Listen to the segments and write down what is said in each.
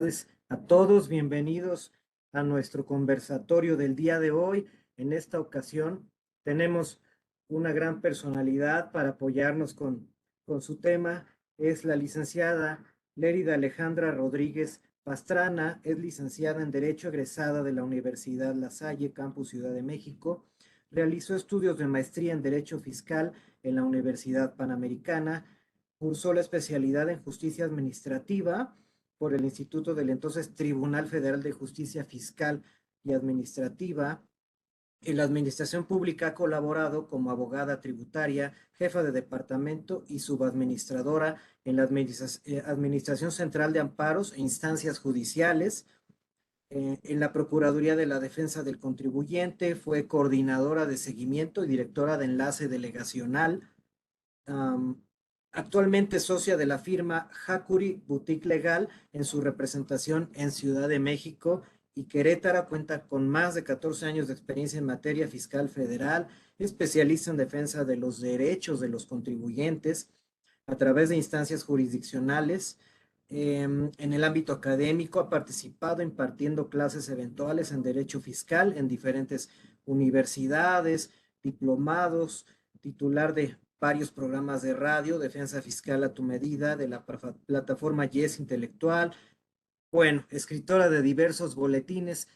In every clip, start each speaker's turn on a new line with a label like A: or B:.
A: Tardes a todos, bienvenidos a nuestro conversatorio del día de hoy. En esta ocasión tenemos una gran personalidad para apoyarnos con su tema. Es la licenciada Lérida Alejandra Rodríguez Pastrana, es licenciada en Derecho egresada de la Universidad La Salle, Campus Ciudad de México. Realizó estudios de maestría en Derecho Fiscal en la Universidad Panamericana. Cursó la especialidad en Justicia Administrativa por el Instituto del entonces Tribunal Federal de Justicia Fiscal y Administrativa. En la administración pública ha colaborado como abogada tributaria, jefa de departamento y subadministradora en la Administración Central de Amparos e Instancias Judiciales. En la Procuraduría de la Defensa del Contribuyente fue coordinadora de seguimiento y directora de enlace delegacional. Um, Actualmente socia de la firma Hakuri Boutique Legal en su representación en Ciudad de México y Querétaro. Cuenta con más de 14 años de experiencia en materia fiscal federal, especialista en defensa de los derechos de los contribuyentes a través de instancias jurisdiccionales. En el ámbito académico ha participado impartiendo clases eventuales en derecho fiscal en diferentes universidades, diplomados, titular de varios programas de radio, Defensa Fiscal a tu Medida, de la plataforma Yes Intelectual. Bueno, escritora de diversos boletines.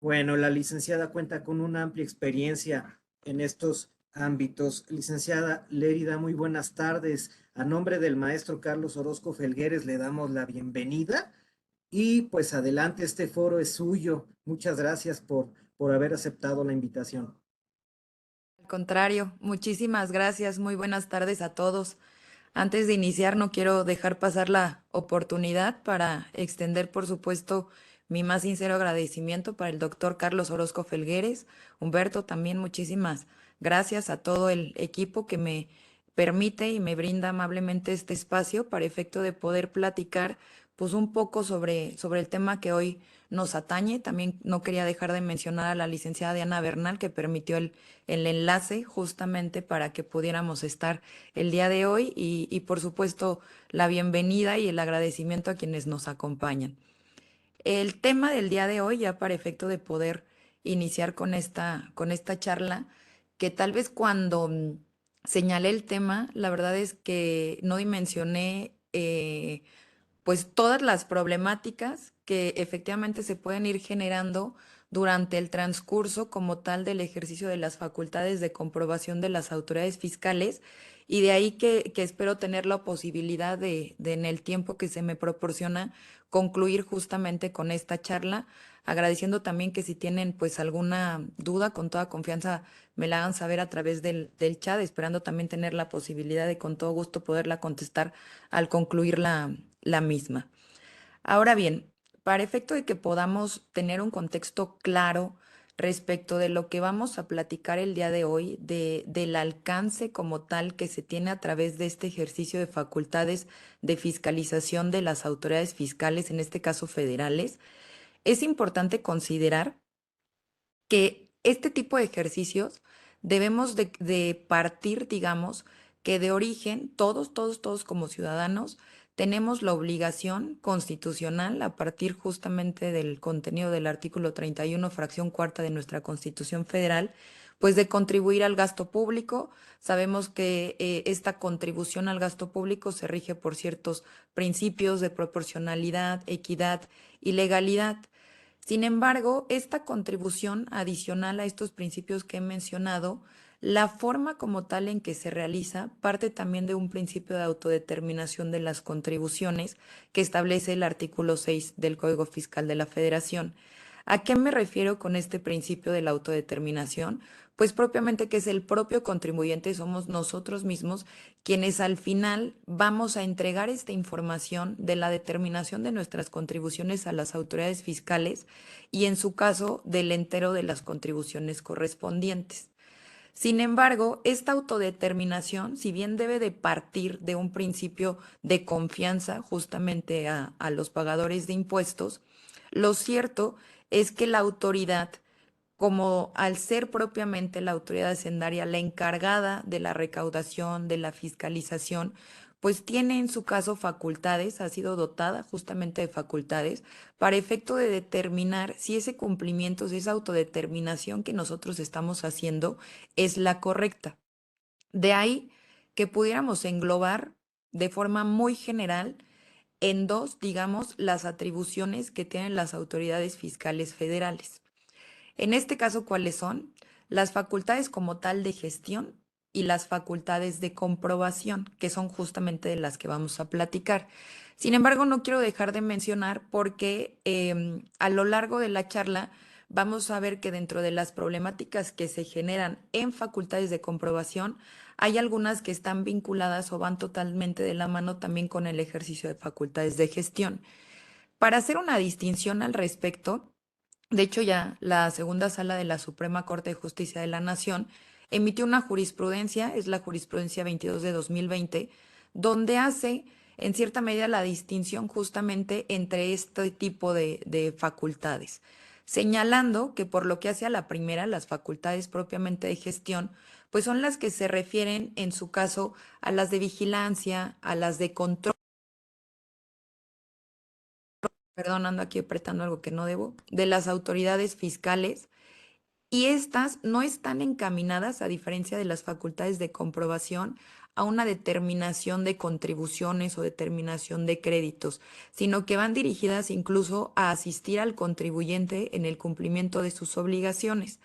A: Bueno, la licenciada cuenta con una amplia experiencia en estos ámbitos. Licenciada Lérida, muy buenas tardes. A nombre del maestro Carlos Orozco Felgueres le damos la bienvenida y pues adelante, este foro es suyo. Muchas gracias por haber aceptado la invitación.
B: Al contrario, muchísimas gracias. Muy buenas tardes a todos. Antes de iniciar, no quiero dejar pasar la oportunidad para extender, por supuesto, mi más sincero agradecimiento para el doctor Carlos Orozco Felgueres. Humberto, también muchísimas gracias a todo el equipo que me permite y me brinda amablemente este espacio para efecto de poder platicar pues un poco sobre el tema que hoy nos atañe. También no quería dejar de mencionar a la licenciada Diana Bernal, que permitió el enlace justamente para que pudiéramos estar el día de hoy y por supuesto la bienvenida y el agradecimiento a quienes nos acompañan. El tema del día de hoy, ya para efecto de poder iniciar con esta charla, que tal vez cuando señalé el tema, la verdad es que no dimensioné pues todas las problemáticas que efectivamente se pueden ir generando durante el transcurso como tal del ejercicio de las facultades de comprobación de las autoridades fiscales, y de ahí que espero tener la posibilidad de en el tiempo que se me proporciona concluir justamente con esta charla, agradeciendo también que si tienen pues alguna duda, con toda confianza me la hagan saber a través del chat, esperando también tener la posibilidad de con todo gusto poderla contestar al concluir la misma. Ahora bien, para efecto de que podamos tener un contexto claro respecto de lo que vamos a platicar el día de hoy, del alcance como tal que se tiene a través de este ejercicio de facultades de fiscalización de las autoridades fiscales, en este caso federales, es importante considerar que este tipo de ejercicios debemos de partir, digamos, que de origen, todos como ciudadanos, tenemos la obligación constitucional, a partir justamente del contenido del artículo 31, fracción cuarta de nuestra Constitución Federal, pues de contribuir al gasto público. Sabemos que esta contribución al gasto público se rige por ciertos principios de proporcionalidad, equidad y legalidad. Sin embargo, esta contribución adicional a estos principios que he mencionado, la forma como tal en que se realiza parte también de un principio de autodeterminación de las contribuciones que establece el artículo 6 del Código Fiscal de la Federación. ¿A qué me refiero con este principio de la autodeterminación? Pues propiamente que es el propio contribuyente, somos nosotros mismos quienes al final vamos a entregar esta información de la determinación de nuestras contribuciones a las autoridades fiscales y en su caso del entero de las contribuciones correspondientes. Sin embargo, esta autodeterminación, si bien debe de partir de un principio de confianza justamente a los pagadores de impuestos, lo cierto es que la autoridad, como al ser propiamente la autoridad hacendaria la encargada de la recaudación, de la fiscalización, pues tiene en su caso facultades, ha sido dotada justamente de facultades para efecto de determinar si ese cumplimiento, si esa autodeterminación que nosotros estamos haciendo es la correcta. De ahí que pudiéramos englobar de forma muy general en dos, digamos, las atribuciones que tienen las autoridades fiscales federales. En este caso, ¿cuáles son? Las facultades como tal de gestión y las facultades de comprobación, que son justamente de las que vamos a platicar. Sin embargo, no quiero dejar de mencionar porque a lo largo de la charla vamos a ver que dentro de las problemáticas que se generan en facultades de comprobación, hay algunas que están vinculadas o van totalmente de la mano también con el ejercicio de facultades de gestión. Para hacer una distinción al respecto, de hecho, ya la segunda sala de la Suprema Corte de Justicia de la Nación emitió una jurisprudencia, es la jurisprudencia 22 de 2020, donde hace en cierta medida la distinción justamente entre este tipo de facultades, señalando que por lo que hace a la primera, las facultades propiamente de gestión, pues son las que se refieren en su caso a las de vigilancia, a las de control. Perdón, ando aquí apretando algo que no debo, de las autoridades fiscales. Y estas no están encaminadas, a diferencia de las facultades de comprobación, a una determinación de contribuciones o determinación de créditos, sino que van dirigidas incluso a asistir al contribuyente en el cumplimiento de sus obligaciones.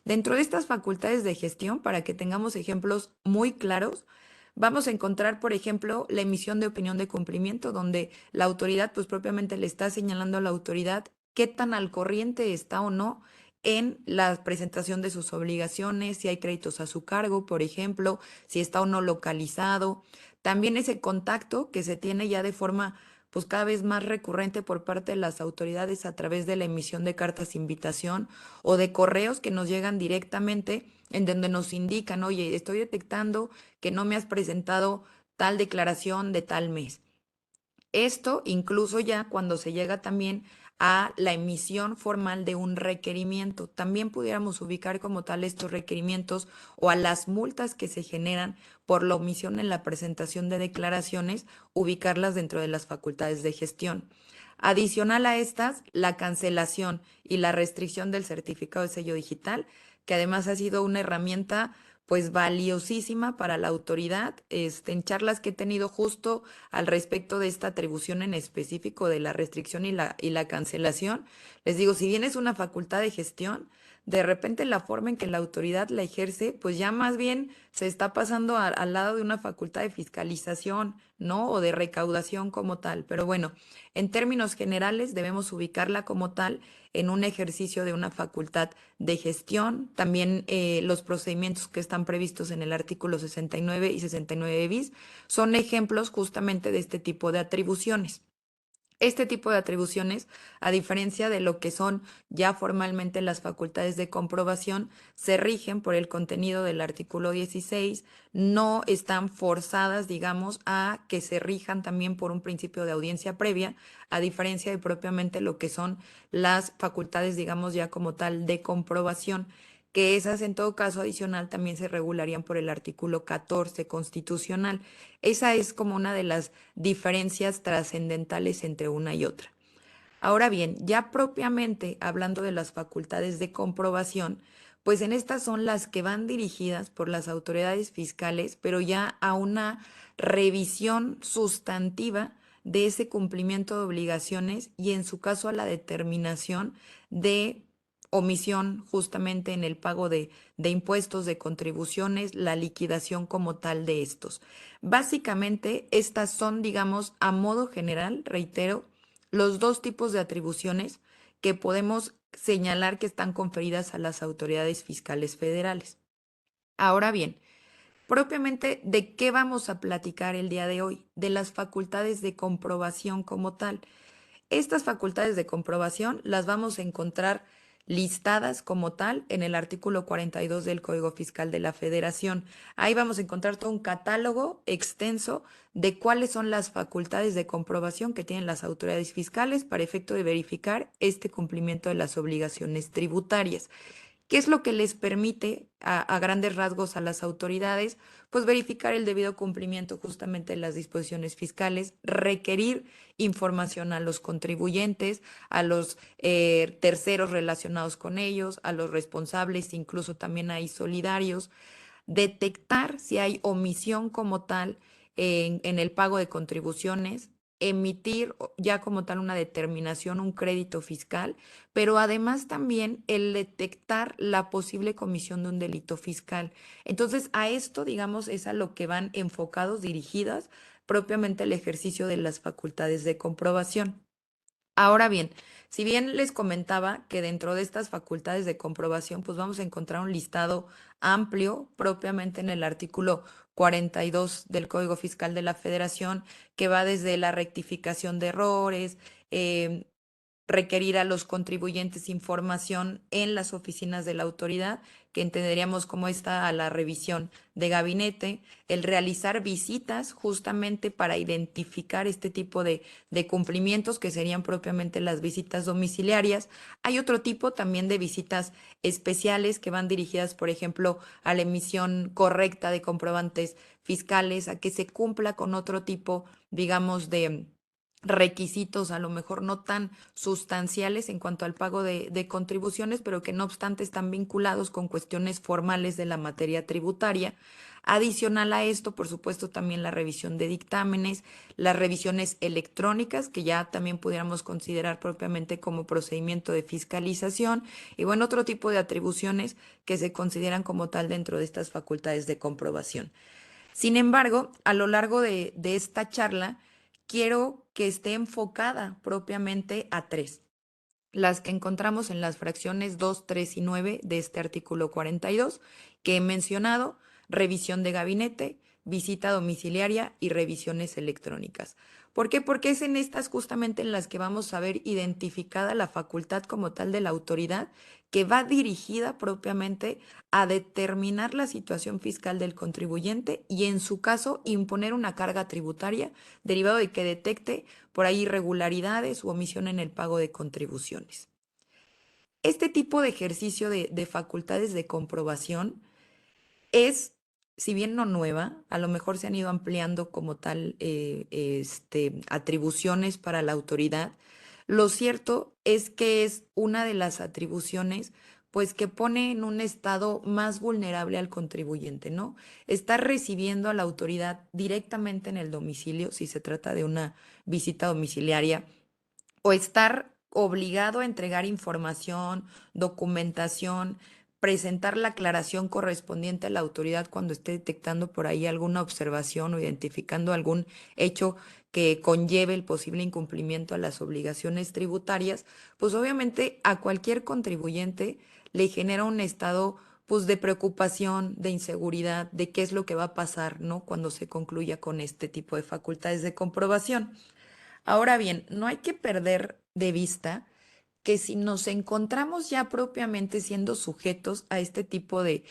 B: Dentro de estas facultades de gestión, para que tengamos ejemplos muy claros, vamos a encontrar, por ejemplo, la emisión de opinión de cumplimiento, donde la autoridad, pues propiamente le está señalando a la autoridad qué tan al corriente está o no en la presentación de sus obligaciones, si hay créditos a su cargo, por ejemplo, si está o no localizado. También ese contacto que se tiene ya de forma pues cada vez más recurrente por parte de las autoridades a través de la emisión de cartas de invitación o de correos que nos llegan directamente en donde nos indican, oye, estoy detectando que no me has presentado tal declaración de tal mes. Esto incluso ya cuando se llega también a la emisión formal de un requerimiento. También pudiéramos ubicar como tal estos requerimientos o a las multas que se generan por la omisión en la presentación de declaraciones, ubicarlas dentro de las facultades de gestión. Adicional a estas, la cancelación y la restricción del certificado de sello digital, que además ha sido una herramienta pues valiosísima para la autoridad. En charlas que he tenido justo al respecto de esta atribución en específico de la restricción y la cancelación, les digo, si bien es una facultad de gestión, de repente la forma en que la autoridad la ejerce, pues ya más bien se está pasando al lado de una facultad de fiscalización, ¿no? O de recaudación como tal. Pero bueno, en términos generales debemos ubicarla como tal en un ejercicio de una facultad de gestión. También los procedimientos que están previstos en el artículo 69 y 69 bis son ejemplos justamente de este tipo de atribuciones. Este tipo de atribuciones, a diferencia de lo que son ya formalmente las facultades de comprobación, se rigen por el contenido del artículo 16, no están forzadas, digamos, a que se rijan también por un principio de audiencia previa, a diferencia de propiamente lo que son las facultades, digamos, ya como tal de comprobación, que esas en todo caso adicional también se regularían por el artículo 14 constitucional. Esa es como una de las diferencias trascendentales entre una y otra. Ahora bien, ya propiamente hablando de las facultades de comprobación, pues en estas son las que van dirigidas por las autoridades fiscales, pero ya a una revisión sustantiva de ese cumplimiento de obligaciones y en su caso a la determinación de omisión justamente en el pago de impuestos, de contribuciones, la liquidación como tal de estos. Básicamente, estas son, digamos, a modo general, reitero, los dos tipos de atribuciones que podemos señalar que están conferidas a las autoridades fiscales federales. Ahora bien, propiamente, ¿de qué vamos a platicar el día de hoy? De las facultades de comprobación como tal. Estas facultades de comprobación las vamos a encontrar listadas como tal en el artículo 42 del Código Fiscal de la Federación. Ahí vamos a encontrar todo un catálogo extenso de cuáles son las facultades de comprobación que tienen las autoridades fiscales para efecto de verificar este cumplimiento de las obligaciones tributarias. ¿Qué es lo que les permite a grandes rasgos a las autoridades? Pues verificar el debido cumplimiento justamente de las disposiciones fiscales, requerir información a los contribuyentes, a los terceros relacionados con ellos, a los responsables, incluso también hay solidarios, detectar si hay omisión como tal en el pago de contribuciones, emitir ya como tal una determinación, un crédito fiscal, pero además también el detectar la posible comisión de un delito fiscal. Entonces, a esto, digamos, es a lo que van enfocados, dirigidas propiamente el ejercicio de las facultades de comprobación. Ahora bien, si bien les comentaba que dentro de estas facultades de comprobación, pues vamos a encontrar un listado amplio propiamente en el artículo 42 del Código Fiscal de la Federación, que va desde la rectificación de errores, em, requerir a los contribuyentes información en las oficinas de la autoridad, que entenderíamos como está a la revisión de gabinete, el realizar visitas justamente para identificar este tipo de cumplimientos, que serían propiamente las visitas domiciliarias. Hay otro tipo también de visitas especiales que van dirigidas, por ejemplo, a la emisión correcta de comprobantes fiscales, a que se cumpla con otro tipo, digamos, de requisitos a lo mejor no tan sustanciales en cuanto al pago de contribuciones, pero que no obstante están vinculados con cuestiones formales de la materia tributaria. Adicional a esto, por supuesto, también la revisión de dictámenes, las revisiones electrónicas, que ya también pudiéramos considerar propiamente como procedimiento de fiscalización, y bueno, otro tipo de atribuciones que se consideran como tal dentro de estas facultades de comprobación. Sin embargo, a lo largo de esta charla, quiero que esté enfocada propiamente a tres, las que encontramos en las fracciones 2, 3 y 9 de este artículo 42 que he mencionado: revisión de gabinete, visita domiciliaria y revisiones electrónicas. ¿Por qué? Porque es en estas justamente en las que vamos a ver identificada la facultad como tal de la autoridad, que va dirigida propiamente a determinar la situación fiscal del contribuyente y en su caso imponer una carga tributaria derivado de que detecte por ahí irregularidades u omisión en el pago de contribuciones. Este tipo de ejercicio de facultades de comprobación es, si bien no nueva, a lo mejor se han ido ampliando como tal atribuciones para la autoridad. Lo cierto es que es una de las atribuciones pues que pone en un estado más vulnerable al contribuyente, ¿no? Estar recibiendo a la autoridad directamente en el domicilio, si se trata de una visita domiciliaria, o estar obligado a entregar información, documentación, presentar la aclaración correspondiente a la autoridad cuando esté detectando por ahí alguna observación o identificando algún hecho que conlleve el posible incumplimiento a las obligaciones tributarias, pues obviamente a cualquier contribuyente le genera un estado pues de preocupación, de inseguridad, de qué es lo que va a pasar, ¿no? Cuando se concluya con este tipo de facultades de comprobación. Ahora bien, no hay que perder de vista que si nos encontramos ya propiamente siendo sujetos a este tipo de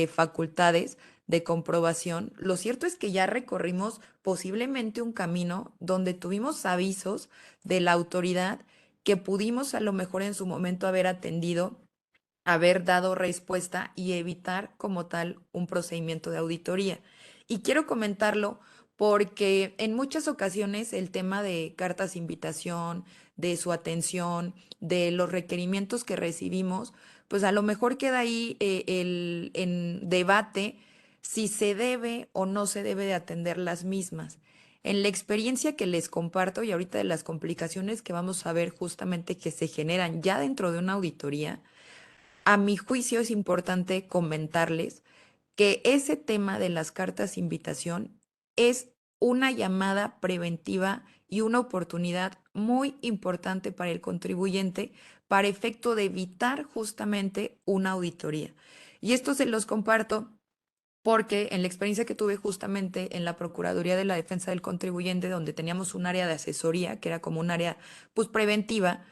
B: facultades de comprobación, lo cierto es que ya recorrimos posiblemente un camino donde tuvimos avisos de la autoridad que pudimos a lo mejor en su momento haber atendido, haber dado respuesta y evitar como tal un procedimiento de auditoría. Y quiero comentarlo porque en muchas ocasiones el tema de cartas de invitación, de su atención, de los requerimientos que recibimos, pues a lo mejor queda ahí en debate si se debe o no se debe de atender las mismas. En la experiencia que les comparto y ahorita de las complicaciones que vamos a ver justamente que se generan ya dentro de una auditoría, a mi juicio es importante comentarles que ese tema de las cartas de invitación es una llamada preventiva y una oportunidad muy importante para el contribuyente para efecto de evitar justamente una auditoría. Y esto se los comparto porque en la experiencia que tuve justamente en la Procuraduría de la Defensa del Contribuyente, donde teníamos un área de asesoría, que era como un área pues preventiva,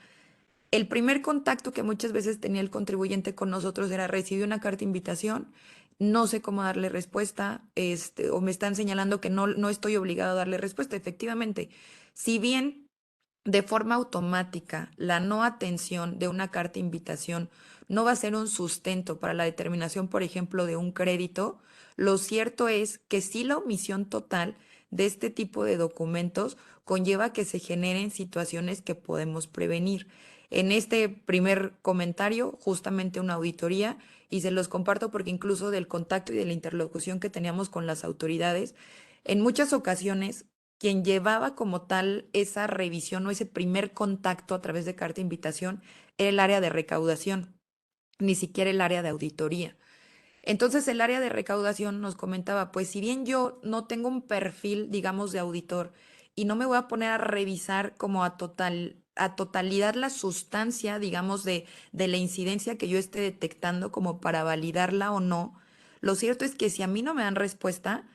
B: el primer contacto que muchas veces tenía el contribuyente con nosotros era: recibí una carta de invitación, no sé cómo darle respuesta, o me están señalando que no estoy obligado a darle respuesta. Efectivamente, si bien de forma automática la no atención de una carta de invitación no va a ser un sustento para la determinación, por ejemplo, de un crédito, lo cierto es que sí la omisión total de este tipo de documentos conlleva que se generen situaciones que podemos prevenir. En este primer comentario, justamente una auditoría, y se los comparto porque incluso del contacto y de la interlocución que teníamos con las autoridades, en muchas ocasiones quien llevaba como tal esa revisión o ese primer contacto a través de carta de invitación era el área de recaudación, ni siquiera el área de auditoría. Entonces el área de recaudación nos comentaba, pues si bien yo no tengo un perfil, digamos, de auditor y no me voy a poner a revisar como a totalidad la sustancia, digamos, de la incidencia que yo esté detectando como para validarla o no, lo cierto es que si a mí no me dan respuesta,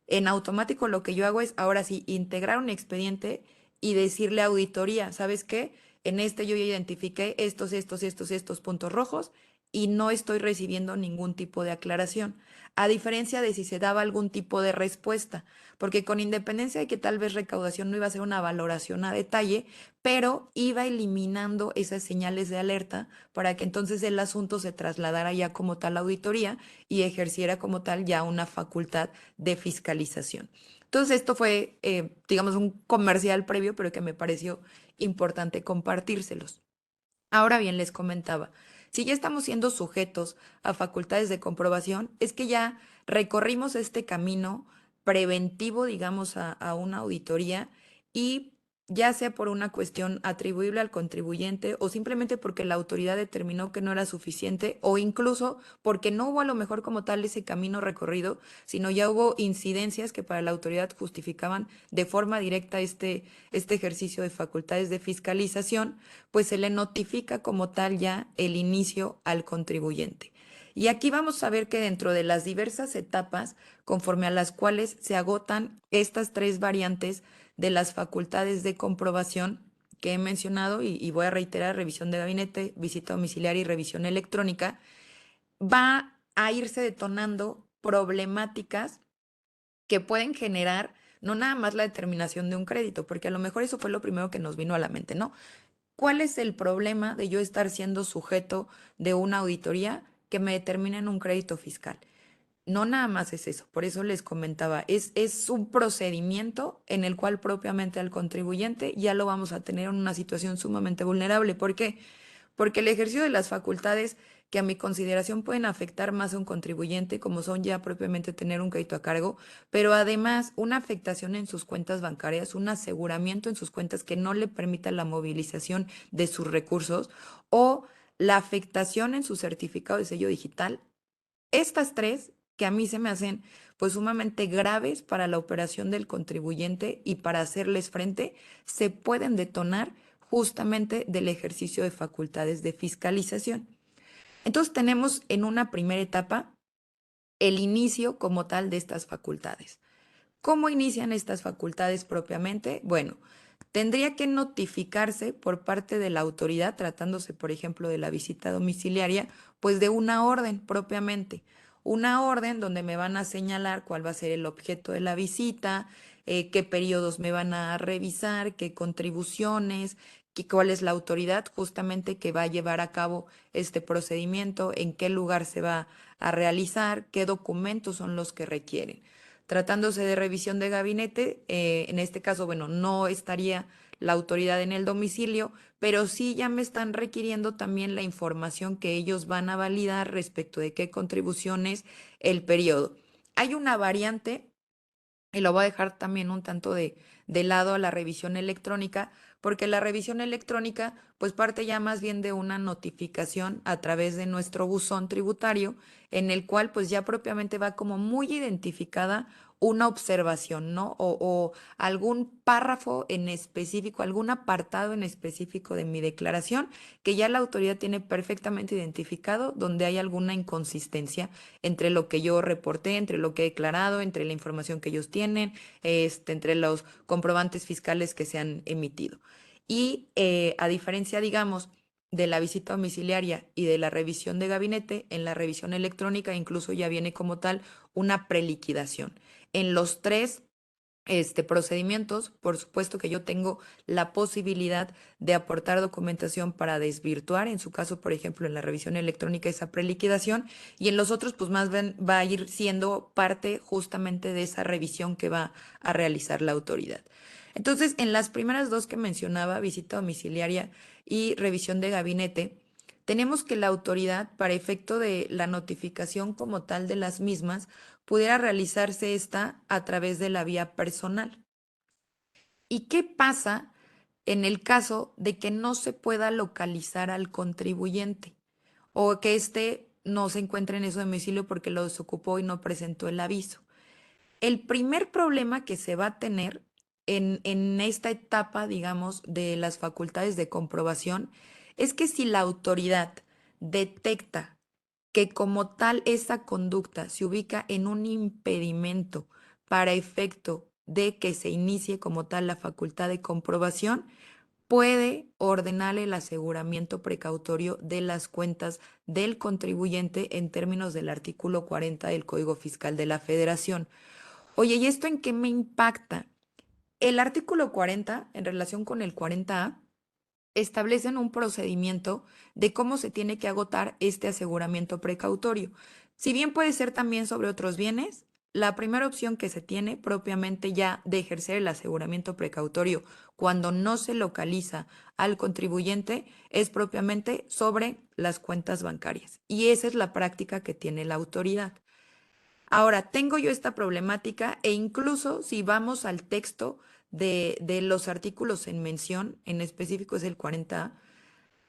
B: en automático lo que yo hago es ahora sí integrar un expediente y decirle a auditoría, ¿sabes qué? En este yo ya identifiqué estos puntos rojos y no estoy recibiendo ningún tipo de aclaración, a diferencia de si se daba algún tipo de respuesta, porque con independencia de que tal vez recaudación no iba a ser una valoración a detalle, pero iba eliminando esas señales de alerta para que entonces el asunto se trasladara ya como tal a auditoría y ejerciera como tal ya una facultad de fiscalización. Entonces esto fue, digamos, un comercial previo, pero que me pareció importante compartírselos. Ahora bien, les comentaba, si ya estamos siendo sujetos a facultades de comprobación, es que ya recorrimos este camino preventivo, digamos, a una auditoría y ya sea por una cuestión atribuible al contribuyente o simplemente porque la autoridad determinó que no era suficiente o incluso porque no hubo a lo mejor como tal ese camino recorrido, sino ya hubo incidencias que para la autoridad justificaban de forma directa este ejercicio de facultades de fiscalización, pues se le notifica como tal ya el inicio al contribuyente. Y aquí vamos a ver que dentro de las diversas etapas, conforme a las cuales se agotan estas tres variantes de las facultades de comprobación que he mencionado, y voy a reiterar, revisión de gabinete, visita domiciliaria y revisión electrónica, va a irse detonando problemáticas que pueden generar no nada más la determinación de un crédito, porque a lo mejor eso fue lo primero que nos vino a la mente, ¿no? ¿Cuál es el problema de yo estar siendo sujeto de una auditoría que me determine en un crédito fiscal? No nada más es eso, por eso les comentaba, es un procedimiento en el cual propiamente al contribuyente ya lo vamos a tener en una situación sumamente vulnerable. ¿Por qué? Porque el ejercicio de las facultades que a mi consideración pueden afectar más a un contribuyente, como son ya propiamente tener un crédito a cargo, pero además una afectación en sus cuentas bancarias, un aseguramiento en sus cuentas que no le permita la movilización de sus recursos o la afectación en su certificado de sello digital. Estas tres que a mí se me hacen pues sumamente graves para la operación del contribuyente y para hacerles frente, se pueden detonar justamente del ejercicio de facultades de fiscalización. Entonces tenemos en una primera etapa el inicio como tal de estas facultades. ¿Cómo inician estas facultades propiamente? Bueno, tendría que notificarse por parte de la autoridad, tratándose, por ejemplo, de la visita domiciliaria, pues de una orden propiamente. Una orden donde me van a señalar cuál va a ser el objeto de la visita, qué periodos me van a revisar, qué contribuciones, cuál es la autoridad justamente que va a llevar a cabo este procedimiento, en qué lugar se va a realizar, qué documentos son los que requieren. Tratándose de revisión de gabinete, en este caso, bueno, no estaría la autoridad en el domicilio, pero sí ya me están requiriendo también la información que ellos van a validar respecto de qué contribuciones, el periodo. Hay una variante y lo voy a dejar también un tanto de lado a la revisión electrónica, porque la revisión electrónica pues parte ya más bien de una notificación a través de nuestro buzón tributario, en el cual pues ya propiamente va como muy identificada una observación, ¿no? O algún párrafo en específico, algún apartado en específico de mi declaración que ya la autoridad tiene perfectamente identificado donde hay alguna inconsistencia entre lo que yo reporté, entre lo que he declarado, entre la información que ellos tienen, entre los comprobantes fiscales que se han emitido. Y a diferencia, digamos, de la visita domiciliaria y de la revisión de gabinete, en la revisión electrónica incluso ya viene como tal una preliquidación. En los tres procedimientos, por supuesto que yo tengo la posibilidad de aportar documentación para desvirtuar, en su caso, por ejemplo, en la revisión electrónica esa preliquidación, y en los otros, pues más bien va a ir siendo parte justamente de esa revisión que va a realizar la autoridad. Entonces, en las primeras dos que mencionaba, visita domiciliaria y revisión de gabinete, tenemos que la autoridad, para efecto de la notificación como tal de las mismas, pudiera realizarse esta a través de la vía personal. ¿Y qué pasa en el caso de que no se pueda localizar al contribuyente o que éste no se encuentre en su domicilio porque lo desocupó y no presentó el aviso? El primer problema que se va a tener en esta etapa, digamos, de las facultades de comprobación es que si la autoridad detecta que como tal esa conducta se ubica en un impedimento para efecto de que se inicie como tal la facultad de comprobación, puede ordenar el aseguramiento precautorio de las cuentas del contribuyente en términos del artículo 40 del Código Fiscal de la Federación. Oye, ¿y esto en qué me impacta? El artículo 40, en relación con el 40A, establecen un procedimiento de cómo se tiene que agotar este aseguramiento precautorio. Si bien puede ser también sobre otros bienes, la primera opción que se tiene propiamente ya de ejercer el aseguramiento precautorio cuando no se localiza al contribuyente es propiamente sobre las cuentas bancarias. Y esa es la práctica que tiene la autoridad. Ahora, tengo yo esta problemática e incluso si vamos al texto de los artículos en mención, en específico es el 40A,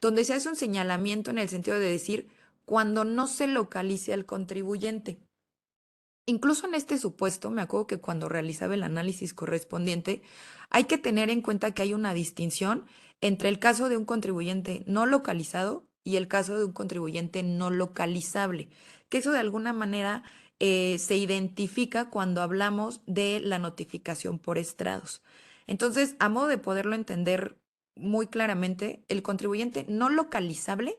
B: donde se hace un señalamiento en el sentido de decir cuando no se localice al contribuyente. Incluso en este supuesto, me acuerdo que cuando realizaba el análisis correspondiente, hay que tener en cuenta que hay una distinción entre el caso de un contribuyente no localizado y el caso de un contribuyente no localizable, que eso de alguna manera se identifica cuando hablamos de la notificación por estrados. Entonces, a modo de poderlo entender muy claramente, el contribuyente no localizable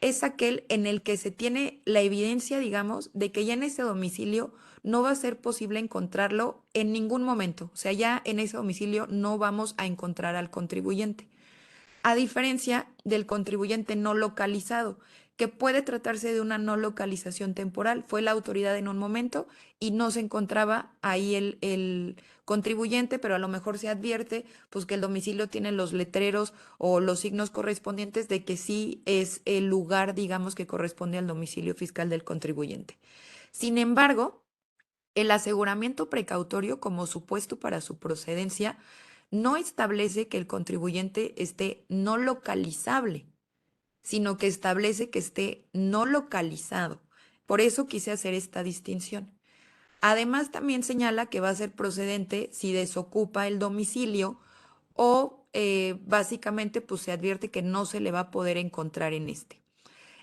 B: es aquel en el que se tiene la evidencia, digamos, de que ya en ese domicilio no va a ser posible encontrarlo en ningún momento. O sea, ya en ese domicilio no vamos a encontrar al contribuyente. A diferencia del contribuyente no localizado, que puede tratarse de una no localización temporal. Fue la autoridad en un momento y no se encontraba ahí el contribuyente, pero a lo mejor se advierte pues que el domicilio tiene los letreros o los signos correspondientes de que sí es el lugar, digamos, que corresponde al domicilio fiscal del contribuyente. Sin embargo, el aseguramiento precautorio como supuesto para su procedencia no establece que el contribuyente esté no localizable, sino que establece que esté no localizado. Por eso quise hacer esta distinción. Además, también señala que va a ser procedente si desocupa el domicilio o básicamente pues se advierte que no se le va a poder encontrar en este.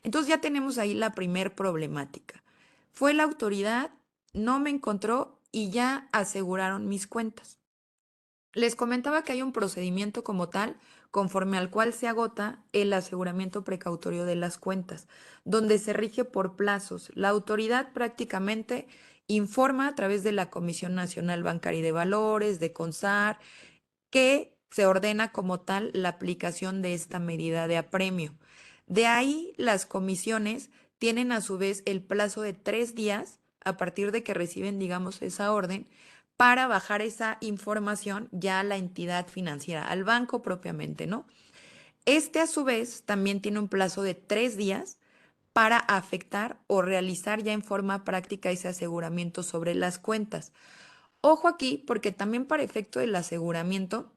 B: Entonces ya tenemos ahí la primer problemática. Fue la autoridad, no me encontró y ya aseguraron mis cuentas. Les comentaba que hay un procedimiento como tal, conforme al cual se agota el aseguramiento precautorio de las cuentas, donde se rige por plazos. La autoridad prácticamente informa a través de la Comisión Nacional Bancaria y de Valores, de CONSAR, que se ordena como tal la aplicación de esta medida de apremio. De ahí las comisiones tienen a su vez el plazo de 3 días a partir de que reciben, digamos, esa orden para bajar esa información ya a la entidad financiera, al banco propiamente, ¿no? Este a su vez también tiene un plazo de 3 días para afectar o realizar ya en forma práctica ese aseguramiento sobre las cuentas. Ojo aquí, porque también para efecto del aseguramiento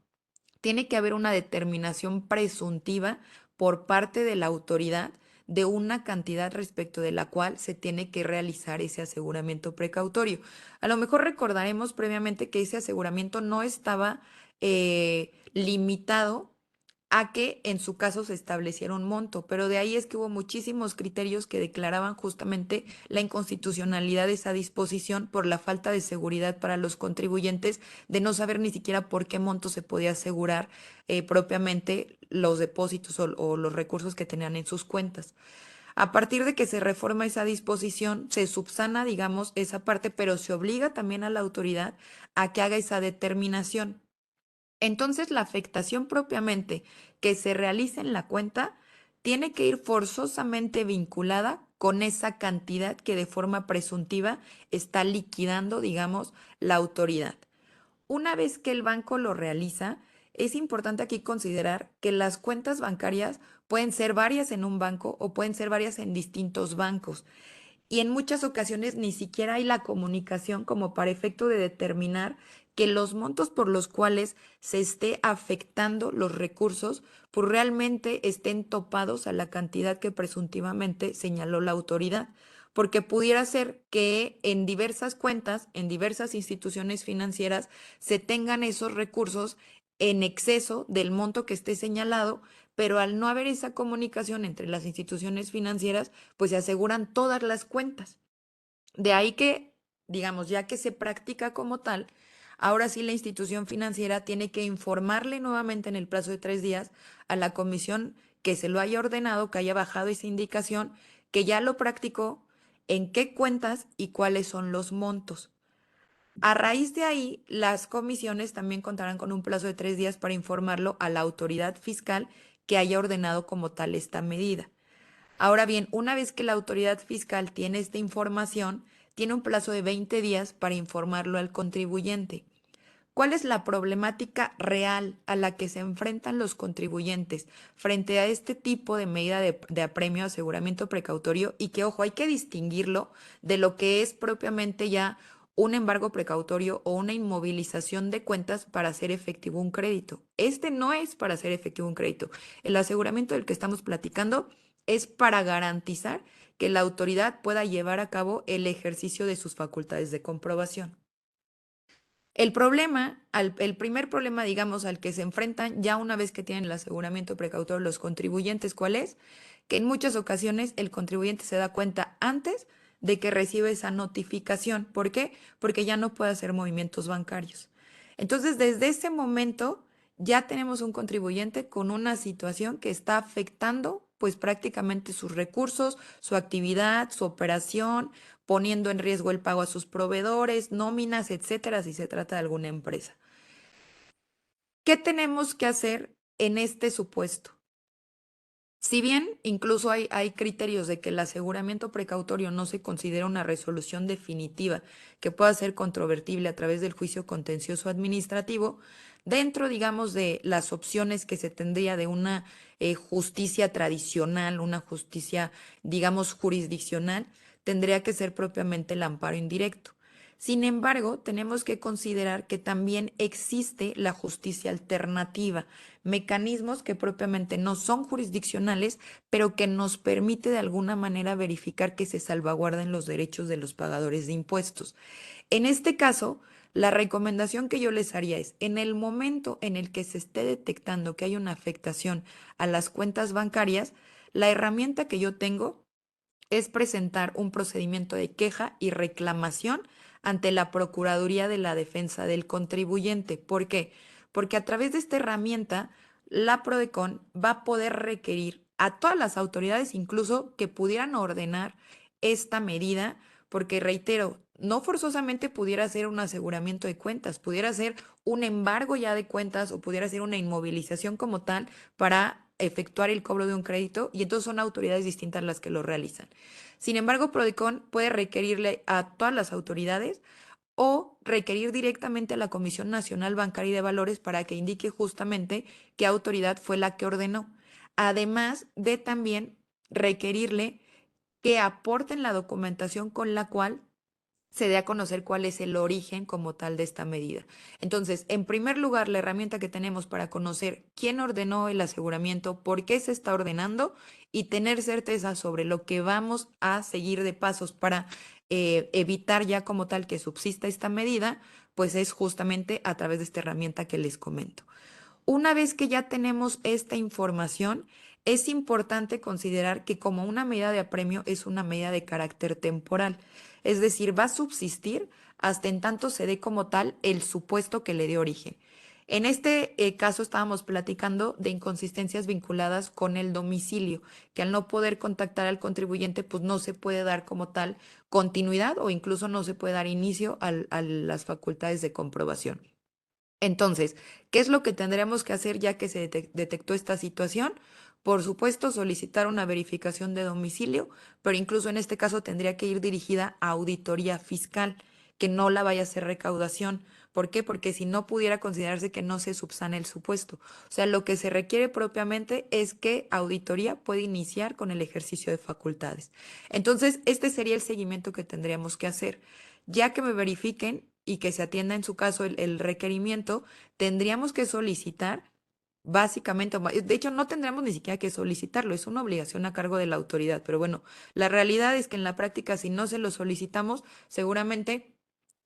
B: tiene que haber una determinación presuntiva por parte de la autoridad de una cantidad respecto de la cual se tiene que realizar ese aseguramiento precautorio. A lo mejor recordaremos previamente que ese aseguramiento no estaba limitado a que en su caso se estableciera un monto, pero de ahí es que hubo muchísimos criterios que declaraban justamente la inconstitucionalidad de esa disposición por la falta de seguridad para los contribuyentes de no saber ni siquiera por qué monto se podía asegurar propiamente los depósitos o los recursos que tenían en sus cuentas. A partir de que se reforma esa disposición, se subsana, digamos, esa parte, pero se obliga también a la autoridad a que haga esa determinación. Entonces, la afectación propiamente que se realice en la cuenta tiene que ir forzosamente vinculada con esa cantidad que de forma presuntiva está liquidando, digamos, la autoridad. Una vez que el banco lo realiza, es importante aquí considerar que las cuentas bancarias pueden ser varias en un banco o pueden ser varias en distintos bancos. Y en muchas ocasiones ni siquiera hay la comunicación como para efecto de determinar que los montos por los cuales se esté afectando los recursos, pues realmente estén topados a la cantidad que presuntivamente señaló la autoridad. Porque pudiera ser que en diversas cuentas, en diversas instituciones financieras, se tengan esos recursos en exceso del monto que esté señalado, pero al no haber esa comunicación entre las instituciones financieras, pues se aseguran todas las cuentas. De ahí que, digamos, ya que se practica como tal, ahora sí la institución financiera tiene que informarle nuevamente en el plazo de 3 días a la comisión que se lo haya ordenado, que haya bajado esa indicación, que ya lo practicó, en qué cuentas y cuáles son los montos. A raíz de ahí, las comisiones también contarán con un plazo de 3 días para informarlo a la autoridad fiscal que haya ordenado como tal esta medida. Ahora bien, una vez que la autoridad fiscal tiene esta información, tiene un plazo de 20 días para informarlo al contribuyente. ¿Cuál es la problemática real a la que se enfrentan los contribuyentes frente a este tipo de medida de apremio, aseguramiento precautorio? Y que, ojo, hay que distinguirlo de lo que es propiamente ya un embargo precautorio o una inmovilización de cuentas para hacer efectivo un crédito. Este no es para hacer efectivo un crédito. El aseguramiento del que estamos platicando es para garantizar que la autoridad pueda llevar a cabo el ejercicio de sus facultades de comprobación. El problema, el primer problema, digamos, al que se enfrentan ya una vez que tienen el aseguramiento precautorio los contribuyentes, ¿cuál es? Que en muchas ocasiones el contribuyente se da cuenta antes de que recibe esa notificación. ¿Por qué? Porque ya no puede hacer movimientos bancarios. Entonces, desde ese momento ya tenemos un contribuyente con una situación que está afectando pues prácticamente sus recursos, su actividad, su operación, poniendo en riesgo el pago a sus proveedores, nóminas, etcétera, si se trata de alguna empresa. ¿Qué tenemos que hacer en este supuesto? Si bien incluso hay criterios de que el aseguramiento precautorio no se considera una resolución definitiva que pueda ser controvertible a través del juicio contencioso administrativo, dentro, digamos, de las opciones que se tendría de una justicia tradicional, una justicia, digamos, jurisdiccional, tendría que ser propiamente el amparo indirecto. Sin embargo, tenemos que considerar que también existe la justicia alternativa, mecanismos que propiamente no son jurisdiccionales, pero que nos permite de alguna manera verificar que se salvaguarden los derechos de los pagadores de impuestos. En este caso, la recomendación que yo les haría es, en el momento en el que se esté detectando que hay una afectación a las cuentas bancarias, la herramienta que yo tengo es presentar un procedimiento de queja y reclamación ante la Procuraduría de la Defensa del Contribuyente. ¿Por qué? Porque a través de esta herramienta, la PRODECON va a poder requerir a todas las autoridades, incluso que pudieran ordenar esta medida, porque reitero, no forzosamente pudiera ser un aseguramiento de cuentas, pudiera ser un embargo ya de cuentas o pudiera ser una inmovilización como tal para efectuar el cobro de un crédito y entonces son autoridades distintas las que lo realizan. Sin embargo, Prodecon puede requerirle a todas las autoridades o requerir directamente a la Comisión Nacional Bancaria y de Valores para que indique justamente qué autoridad fue la que ordenó. Además de también requerirle que aporten la documentación con la cual se dé a conocer cuál es el origen como tal de esta medida. Entonces, en primer lugar, la herramienta que tenemos para conocer quién ordenó el aseguramiento, por qué se está ordenando y tener certeza sobre lo que vamos a seguir de pasos para evitar ya como tal que subsista esta medida, pues es justamente a través de esta herramienta que les comento. Una vez que ya tenemos esta información, es importante considerar que como una medida de apremio es una medida de carácter temporal, es decir, va a subsistir hasta en tanto se dé como tal el supuesto que le dé origen. En este caso estábamos platicando de inconsistencias vinculadas con el domicilio, que al no poder contactar al contribuyente, pues no se puede dar como tal continuidad o incluso no se puede dar inicio a las facultades de comprobación. Entonces, ¿qué es lo que tendríamos que hacer ya que se detectó esta situación? Por supuesto, solicitar una verificación de domicilio, pero incluso en este caso tendría que ir dirigida a auditoría fiscal, que no la vaya a hacer recaudación. ¿Por qué? Porque si no pudiera considerarse que no se subsana el supuesto. O sea, lo que se requiere propiamente es que auditoría pueda iniciar con el ejercicio de facultades. Entonces, este sería el seguimiento que tendríamos que hacer. Ya que me verifiquen y que se atienda en su caso el requerimiento, tendríamos que solicitar básicamente, de hecho no tendríamos ni siquiera que solicitarlo, es una obligación a cargo de la autoridad, pero bueno, la realidad es que en la práctica si no se lo solicitamos, seguramente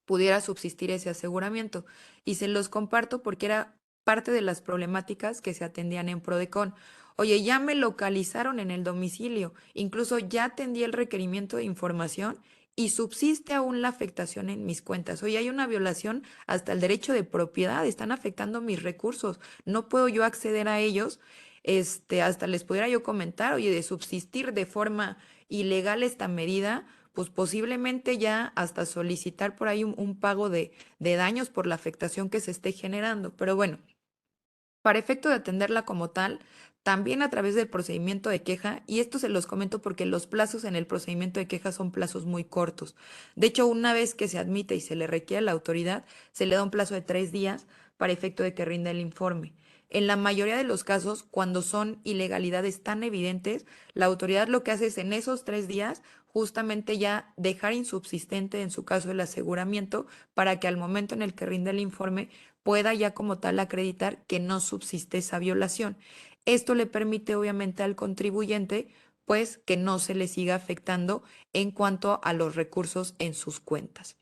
B: pudiera subsistir ese aseguramiento. Y se los comparto porque era parte de las problemáticas que se atendían en Prodecon. Oye, ya me localizaron en el domicilio, incluso ya atendí el requerimiento de información y subsiste aún la afectación en mis cuentas. Oye, hay una violación hasta el derecho de propiedad, están afectando mis recursos, no puedo yo acceder a ellos. Hasta les pudiera yo comentar, oye, de subsistir de forma ilegal esta medida, pues posiblemente ya hasta solicitar por ahí un pago de daños por la afectación que se esté generando. Pero bueno, para efecto de atenderla como tal, también a través del procedimiento de queja, y esto se los comento porque los plazos en el procedimiento de queja son plazos muy cortos. De hecho, una vez que se admite y se le requiere a la autoridad, se le da un plazo de 3 días para efecto de que rinda el informe. En la mayoría de los casos, cuando son ilegalidades tan evidentes, la autoridad lo que hace es en esos 3 días justamente ya dejar insubsistente en su caso el aseguramiento para que al momento en el que rinda el informe pueda ya como tal acreditar que no subsiste esa violación. Esto le permite obviamente al contribuyente pues que no se le siga afectando en cuanto a los recursos en sus cuentas.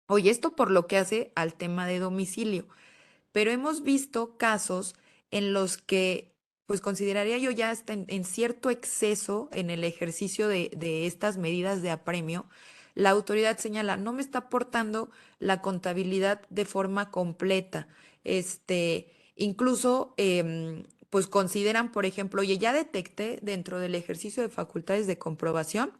B: Oye, esto por lo que hace al tema de domicilio, pero hemos visto casos en los que pues consideraría yo ya está en cierto exceso en el ejercicio de estas medidas de apremio. La autoridad señala, no me está aportando la contabilidad de forma completa. Incluso, pues consideran, por ejemplo, oye, ya detecté dentro del ejercicio de facultades de comprobación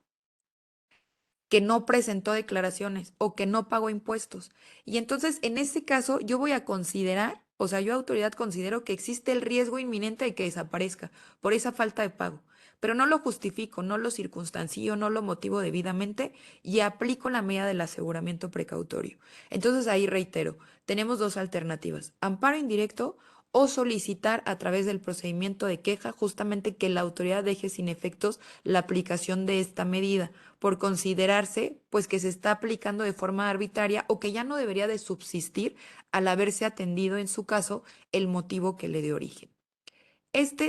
B: que no presentó declaraciones o que no pagó impuestos. Y entonces, en ese caso, yo voy a considerar, o sea, yo autoridad considero que existe el riesgo inminente de que desaparezca por esa falta de pago. Pero no lo justifico, no lo circunstancio, no lo motivo debidamente y aplico la medida del aseguramiento precautorio. Entonces ahí reitero, tenemos dos alternativas, amparo indirecto o solicitar a través del procedimiento de queja justamente que la autoridad deje sin efectos la aplicación de esta medida por considerarse pues que se está aplicando de forma arbitraria o que ya no debería de subsistir al haberse atendido en su caso el motivo que le dio origen.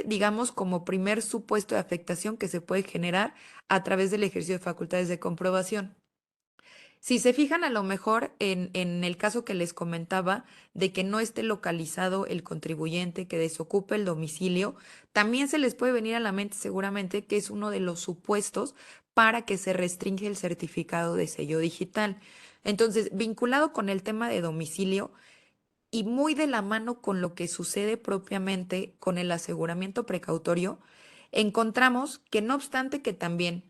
B: Digamos, como primer supuesto de afectación que se puede generar a través del ejercicio de facultades de comprobación. Si se fijan a lo mejor en el caso que les comentaba de que no esté localizado el contribuyente, que desocupe el domicilio, también se les puede venir a la mente seguramente que es uno de los supuestos para que se restringe el certificado de sello digital. Entonces, vinculado con el tema de domicilio y muy de la mano con lo que sucede propiamente con el aseguramiento precautorio, encontramos que no obstante que también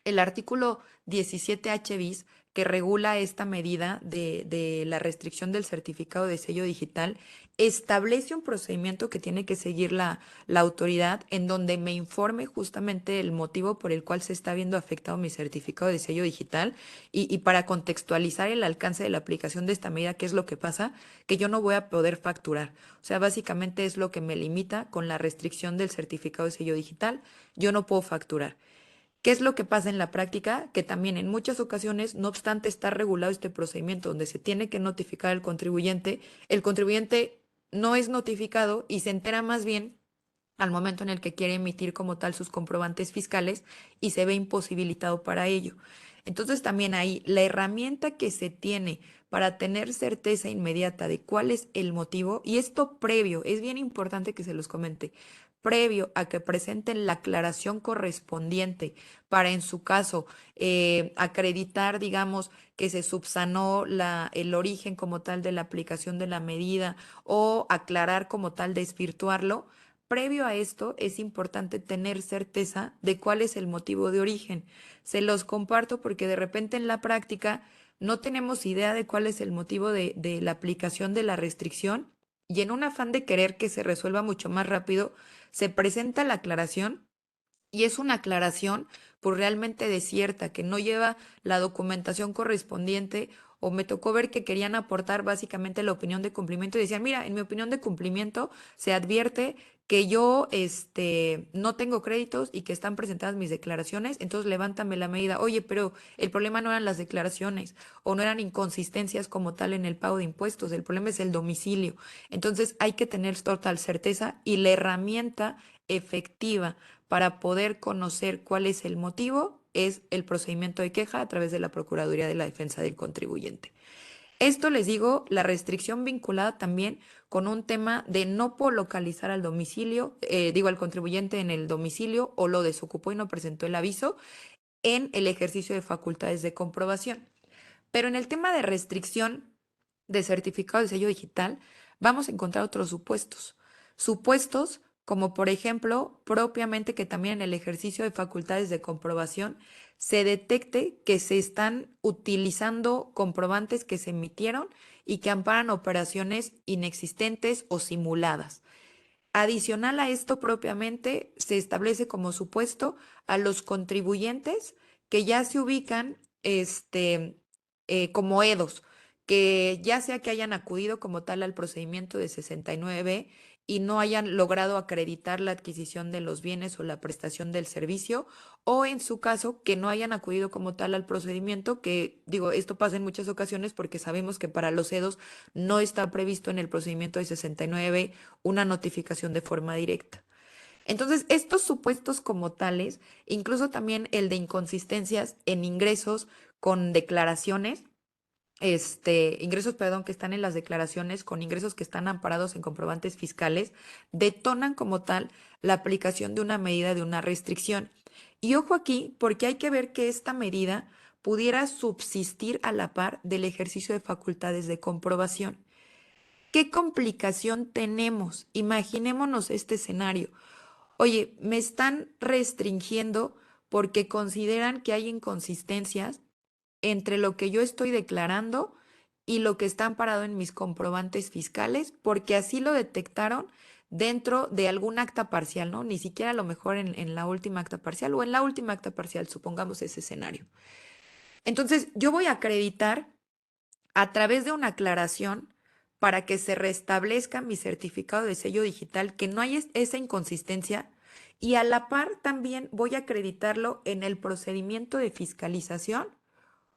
B: el artículo 17H bis, que regula esta medida de la restricción del certificado de sello digital, establece un procedimiento que tiene que seguir la autoridad en donde me informe justamente el motivo por el cual se está viendo afectado mi certificado de sello digital y para contextualizar el alcance de la aplicación de esta medida, ¿qué es lo que pasa? Que yo no voy a poder facturar. O sea, básicamente es lo que me limita con la restricción del certificado de sello digital. Yo no puedo facturar. ¿Qué es lo que pasa en la práctica? Que también en muchas ocasiones, no obstante está regulado este procedimiento donde se tiene que notificar al contribuyente, el contribuyente no es notificado y se entera más bien al momento en el que quiere emitir como tal sus comprobantes fiscales y se ve imposibilitado para ello. Entonces también ahí la herramienta que se tiene para tener certeza inmediata de cuál es el motivo, y esto previo, es bien importante que se los comente, previo a que presenten la aclaración correspondiente para, en su caso, acreditar, digamos, que se subsanó el origen como tal de la aplicación de la medida o aclarar como tal, desvirtuarlo. Previo a esto, es importante tener certeza de cuál es el motivo de origen. Se los comparto porque de repente en la práctica no tenemos idea de cuál es el motivo de la aplicación de la restricción y en un afán de querer que se resuelva mucho más rápido, se presenta la aclaración y es una aclaración pues realmente desierta, que no lleva la documentación correspondiente o me tocó ver que querían aportar básicamente la opinión de cumplimiento y decían, mira, en mi opinión de cumplimiento se advierte que yo no tengo créditos y que están presentadas mis declaraciones, entonces levántame la medida. Oye, pero el problema no eran las declaraciones o no eran inconsistencias como tal en el pago de impuestos, el problema es el domicilio. Entonces hay que tener total certeza y la herramienta efectiva para poder conocer cuál es el motivo es el procedimiento de queja a través de la Procuraduría de la Defensa del Contribuyente. Esto les digo, la restricción vinculada también con un tema de no puedo localizar al domicilio, al contribuyente en el domicilio o lo desocupó y no presentó el aviso en el ejercicio de facultades de comprobación. Pero en el tema de restricción de certificado de sello digital, vamos a encontrar otros supuestos. Supuestos como por ejemplo, propiamente que también en el ejercicio de facultades de comprobación se detecte que se están utilizando comprobantes que se emitieron y que amparan operaciones inexistentes o simuladas. Adicional a esto propiamente, se establece como supuesto a los contribuyentes que ya se ubican como EDOS, que ya sea que hayan acudido como tal al procedimiento de 69 y no hayan logrado acreditar la adquisición de los bienes o la prestación del servicio, o en su caso que no hayan acudido como tal al procedimiento, que digo, esto pasa en muchas ocasiones porque sabemos que para los EDOS no está previsto en el procedimiento de 69 una notificación de forma directa. Entonces, estos supuestos como tales, incluso también el de inconsistencias en ingresos con declaraciones, ingresos, perdón, que están en las declaraciones con ingresos que están amparados en comprobantes fiscales, detonan como tal la aplicación de una medida de una restricción. Y ojo aquí, porque hay que ver que esta medida pudiera subsistir a la par del ejercicio de facultades de comprobación. ¿Qué complicación tenemos? Imaginémonos este escenario. Oye, me están restringiendo porque consideran que hay inconsistencias entre lo que yo estoy declarando y lo que está amparado en mis comprobantes fiscales, porque así lo detectaron dentro de algún acta parcial, ¿no? Ni siquiera a lo mejor en la última acta parcial o en la última acta parcial, supongamos ese escenario. Entonces, yo voy a acreditar a través de una aclaración para que se restablezca mi certificado de sello digital, que no hay esa inconsistencia, y a la par también voy a acreditarlo en el procedimiento de fiscalización.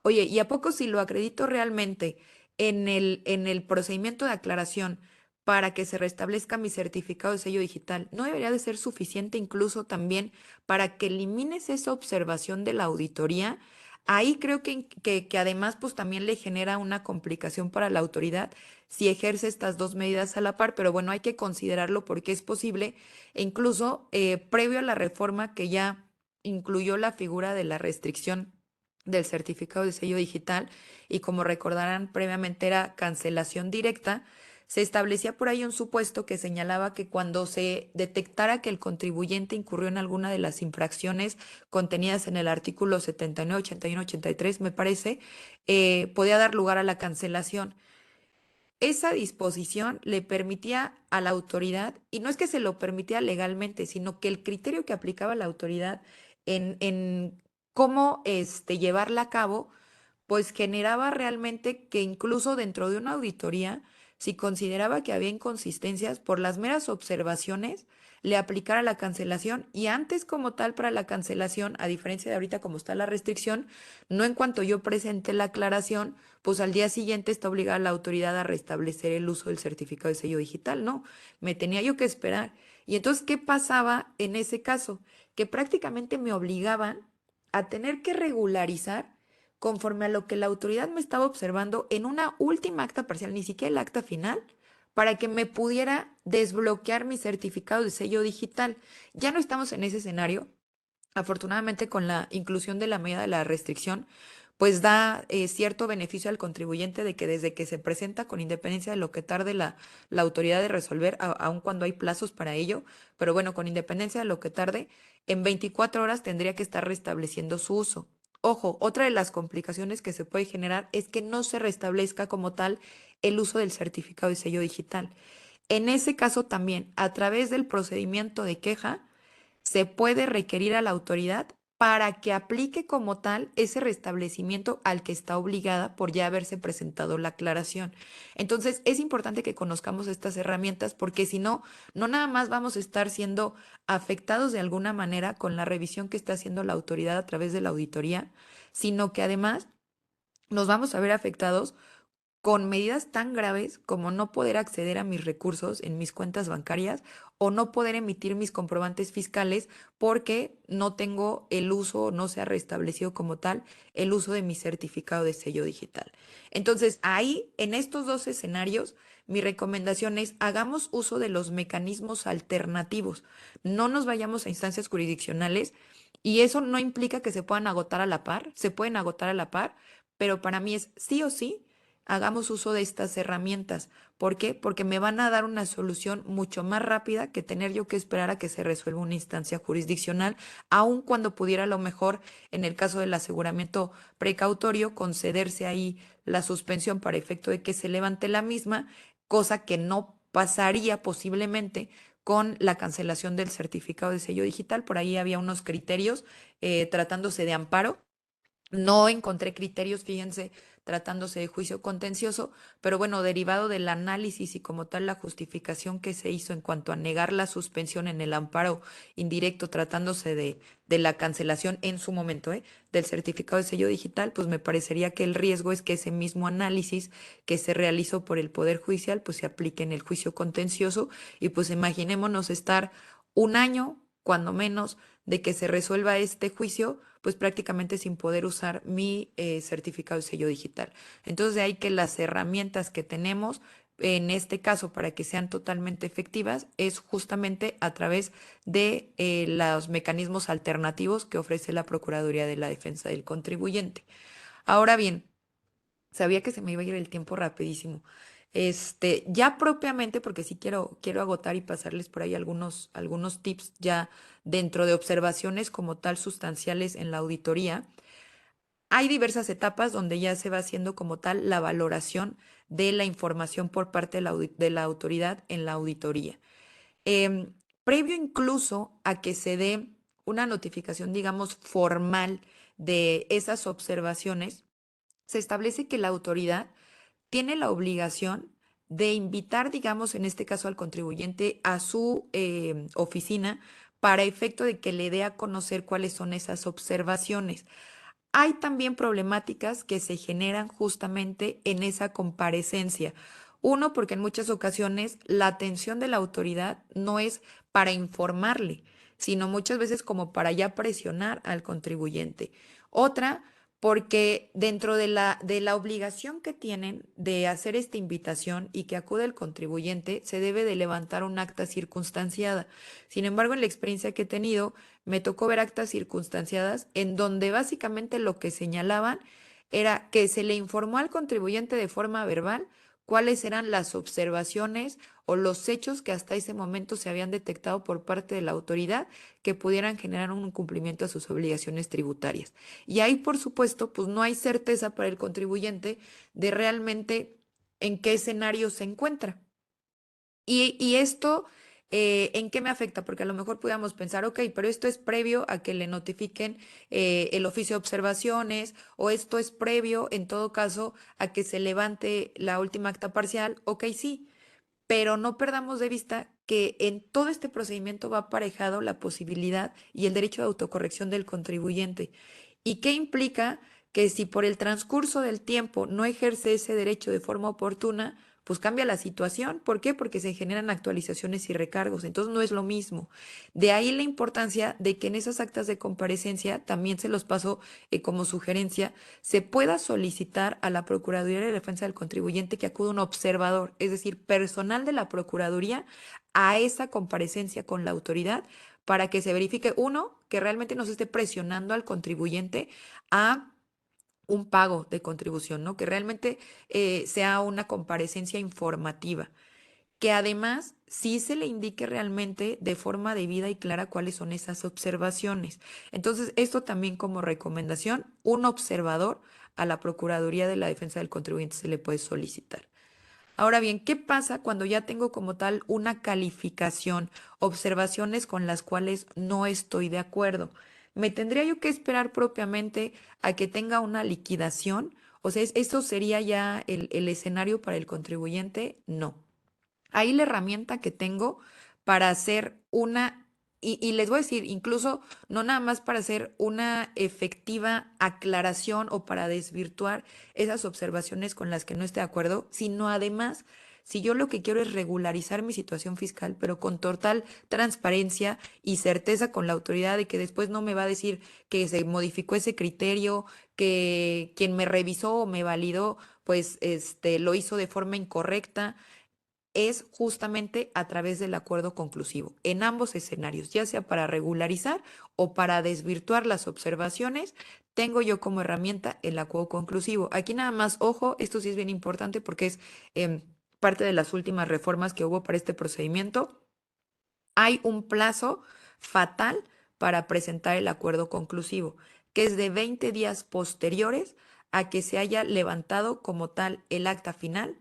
B: Oye, ¿y a poco si lo acredito realmente en el procedimiento de aclaración para que se restablezca mi certificado de sello digital, no debería de ser suficiente incluso también para que elimines esa observación de la auditoría? Ahí creo que además pues también le genera una complicación para la autoridad si ejerce estas dos medidas a la par, pero bueno, hay que considerarlo porque es posible e incluso previo a la reforma que ya incluyó la figura de la restricción del certificado de sello digital y como recordarán previamente era cancelación directa, se establecía por ahí un supuesto que señalaba que cuando se detectara que el contribuyente incurrió en alguna de las infracciones contenidas en el artículo 79, 81, 83, me parece, podía dar lugar a la cancelación. Esa disposición le permitía a la autoridad, y no es que se lo permitía legalmente, sino que el criterio que aplicaba la autoridad en cómo llevarla a cabo pues generaba realmente que incluso dentro de una auditoría, si consideraba que había inconsistencias por las meras observaciones, le aplicara la cancelación y antes como tal para la cancelación, a diferencia de ahorita como está la restricción, no en cuanto yo presente la aclaración, pues al día siguiente está obligada la autoridad a restablecer el uso del certificado de sello digital, no, me tenía yo que esperar. Y entonces, ¿qué pasaba en ese caso? Que prácticamente me obligaban a tener que regularizar conforme a lo que la autoridad me estaba observando en una última acta parcial, ni siquiera el acta final, para que me pudiera desbloquear mi certificado de sello digital. Ya no estamos en ese escenario. Afortunadamente, con la inclusión de la medida de la restricción, pues da cierto beneficio al contribuyente de que desde que se presenta, con independencia de lo que tarde la autoridad de resolver, aun cuando hay plazos para ello, pero bueno, con independencia de lo que tarde, en 24 horas tendría que estar restableciendo su uso. Ojo, otra de las complicaciones que se puede generar es que no se restablezca como tal el uso del certificado de sello digital. En ese caso también, a través del procedimiento de queja, se puede requerir a la autoridad para que aplique como tal ese restablecimiento al que está obligada por ya haberse presentado la aclaración. Entonces, es importante que conozcamos estas herramientas porque si no, no nada más vamos a estar siendo afectados de alguna manera con la revisión que está haciendo la autoridad a través de la auditoría, sino que además nos vamos a ver afectados con medidas tan graves como no poder acceder a mis recursos en mis cuentas bancarias o no poder emitir mis comprobantes fiscales porque no tengo el uso, no se ha restablecido como tal el uso de mi certificado de sello digital. Entonces, ahí, en estos dos escenarios, mi recomendación es hagamos uso de los mecanismos alternativos, no nos vayamos a instancias jurisdiccionales y eso no implica que se puedan agotar a la par, se pueden agotar a la par, pero para mí es sí o sí hagamos uso de estas herramientas. ¿Por qué? Porque me van a dar una solución mucho más rápida que tener yo que esperar a que se resuelva una instancia jurisdiccional, aun cuando pudiera a lo mejor, en el caso del aseguramiento precautorio, concederse ahí la suspensión para efecto de que se levante la misma, cosa que no pasaría posiblemente con la cancelación del certificado de sello digital. Por ahí había unos criterios tratándose de amparo. No encontré criterios, fíjense, tratándose de juicio contencioso, pero bueno, derivado del análisis y como tal la justificación que se hizo en cuanto a negar la suspensión en el amparo indirecto, tratándose de la cancelación en su momento, del certificado de sello digital, pues me parecería que el riesgo es que ese mismo análisis que se realizó por el Poder Judicial, pues se aplique en el juicio contencioso y pues imaginémonos estar un año, cuando menos, de que se resuelva este juicio pues prácticamente sin poder usar mi certificado de sello digital. Entonces, de ahí que las herramientas que tenemos, en este caso, para que sean totalmente efectivas, es justamente a través de los mecanismos alternativos que ofrece la Procuraduría de la Defensa del Contribuyente. Ahora bien, sabía que se me iba a ir el tiempo rapidísimo. Ya propiamente, porque sí quiero agotar y pasarles por ahí algunos tips ya dentro de observaciones como tal sustanciales en la auditoría. Hay diversas etapas donde ya se va haciendo como tal la valoración de la información por parte de de la autoridad en la auditoría. Em, Previo incluso a que se dé una notificación, digamos, formal de esas observaciones, se establece que la autoridad tiene la obligación de invitar, digamos, en este caso al contribuyente a su oficina para efecto de que le dé a conocer cuáles son esas observaciones. Hay también problemáticas que se generan justamente en esa comparecencia. Uno, porque en muchas ocasiones la atención de la autoridad no es para informarle, sino muchas veces como para ya presionar al contribuyente. Otra, porque dentro de la obligación que tienen de hacer esta invitación y que acude el contribuyente, se debe de levantar un acta circunstanciada. Sin embargo, en la experiencia que he tenido, me tocó ver actas circunstanciadas en donde básicamente lo que señalaban era que se le informó al contribuyente de forma verbal cuáles eran las observaciones o los hechos que hasta ese momento se habían detectado por parte de la autoridad que pudieran generar un incumplimiento a sus obligaciones tributarias. Y ahí, por supuesto, pues no hay certeza para el contribuyente de realmente en qué escenario se encuentra. Y esto, ¿en qué me afecta? Porque a lo mejor pudiéramos pensar, ok, pero esto es previo a que le notifiquen el oficio de observaciones o esto es previo, en todo caso, a que se levante la última acta parcial. Ok, sí, pero no perdamos de vista que en todo este procedimiento va aparejado la posibilidad y el derecho de autocorrección del contribuyente. ¿Y qué implica? Que si por el transcurso del tiempo no ejerce ese derecho de forma oportuna, pues cambia la situación. ¿Por qué? Porque se generan actualizaciones y recargos, entonces no es lo mismo. De ahí la importancia de que en esas actas de comparecencia, también se los paso como sugerencia, se pueda solicitar a la Procuraduría de Defensa del Contribuyente que acuda un observador, es decir, personal de la Procuraduría a esa comparecencia con la autoridad para que se verifique, uno, que realmente no se esté presionando al contribuyente a un pago de contribución, ¿no? Que realmente sea una comparecencia informativa, que además sí se le indique realmente de forma debida y clara cuáles son esas observaciones. Entonces, esto también como recomendación, un observador a la Procuraduría de la Defensa del Contribuyente se le puede solicitar. Ahora bien, ¿qué pasa cuando ya tengo como tal una calificación, observaciones con las cuales no estoy de acuerdo? ¿Me tendría yo que esperar propiamente a que tenga una liquidación? O sea, ¿esto sería ya el escenario para el contribuyente? No. Ahí la herramienta que tengo para hacer una, y les voy a decir, incluso no nada más para hacer una efectiva aclaración o para desvirtuar esas observaciones con las que no esté de acuerdo, sino además, si yo lo que quiero es regularizar mi situación fiscal, pero con total transparencia y certeza con la autoridad de que después no me va a decir que se modificó ese criterio, que quien me revisó o me validó, pues lo hizo de forma incorrecta, es justamente a través del acuerdo conclusivo, en ambos escenarios, ya sea para regularizar o para desvirtuar las observaciones, tengo yo como herramienta el acuerdo conclusivo. Aquí nada más, ojo, esto sí es bien importante porque es parte de las últimas reformas que hubo para este procedimiento. Hay un plazo fatal para presentar el acuerdo conclusivo, que es de 20 días posteriores a que se haya levantado como tal el acta final,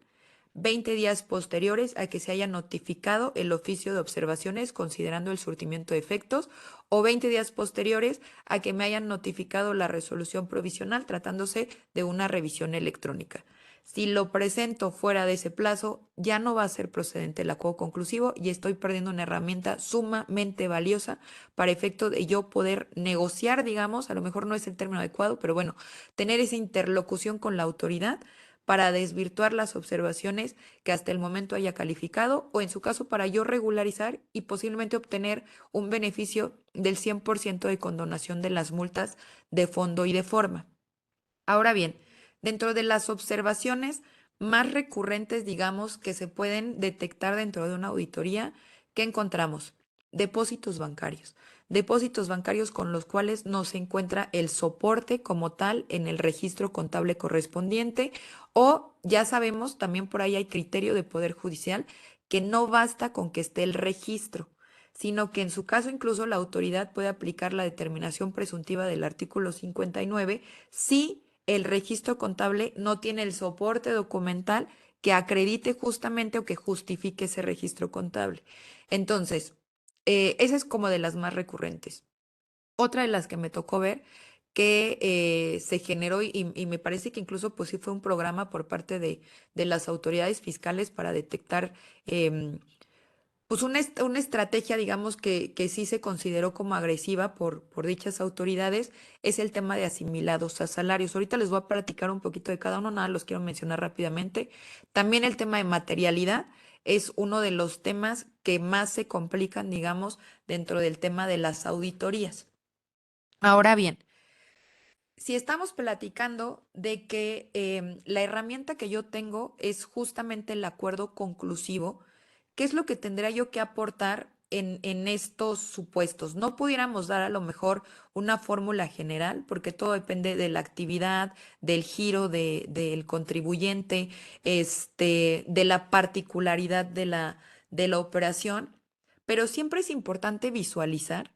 B: 20 días posteriores a que se haya notificado el oficio de observaciones considerando el surtimiento de efectos o 20 días posteriores a que me hayan notificado la resolución provisional tratándose de una revisión electrónica. Si lo presento fuera de ese plazo, ya no va a ser procedente el acuerdo conclusivo y estoy perdiendo una herramienta sumamente valiosa para efecto de yo poder negociar, digamos, a lo mejor no es el término adecuado, pero bueno, tener esa interlocución con la autoridad para desvirtuar las observaciones que hasta el momento haya calificado o en su caso para yo regularizar y posiblemente obtener un beneficio del 100% de condonación de las multas de fondo y de forma. Ahora bien, dentro de las observaciones más recurrentes, digamos, que se pueden detectar dentro de una auditoría, ¿qué encontramos? Depósitos bancarios. Depósitos bancarios con los cuales no se encuentra el soporte como tal en el registro contable correspondiente o ya sabemos, también por ahí hay criterio de Poder Judicial que no basta con que esté el registro, sino que en su caso incluso la autoridad puede aplicar la determinación presuntiva del artículo 59 si el registro contable no tiene el soporte documental que acredite justamente o que justifique ese registro contable. Entonces, esa es como de las más recurrentes. Otra de las que me tocó ver que se generó y me parece que incluso pues sí fue un programa por parte de las autoridades fiscales para detectar pues una estrategia, digamos, que sí se consideró como agresiva por dichas autoridades, es el tema de asimilados a salarios. Ahorita les voy a platicar un poquito de cada uno, nada, los quiero mencionar rápidamente. También el tema de materialidad es uno de los temas que más se complican, digamos, dentro del tema de las auditorías. Ahora bien, si estamos platicando de que la herramienta que yo tengo es justamente el acuerdo conclusivo, ¿qué es lo que tendría yo que aportar en estos supuestos? No pudiéramos dar a lo mejor una fórmula general, porque todo depende de la actividad, del giro del contribuyente, de la particularidad de la operación, pero siempre es importante visualizar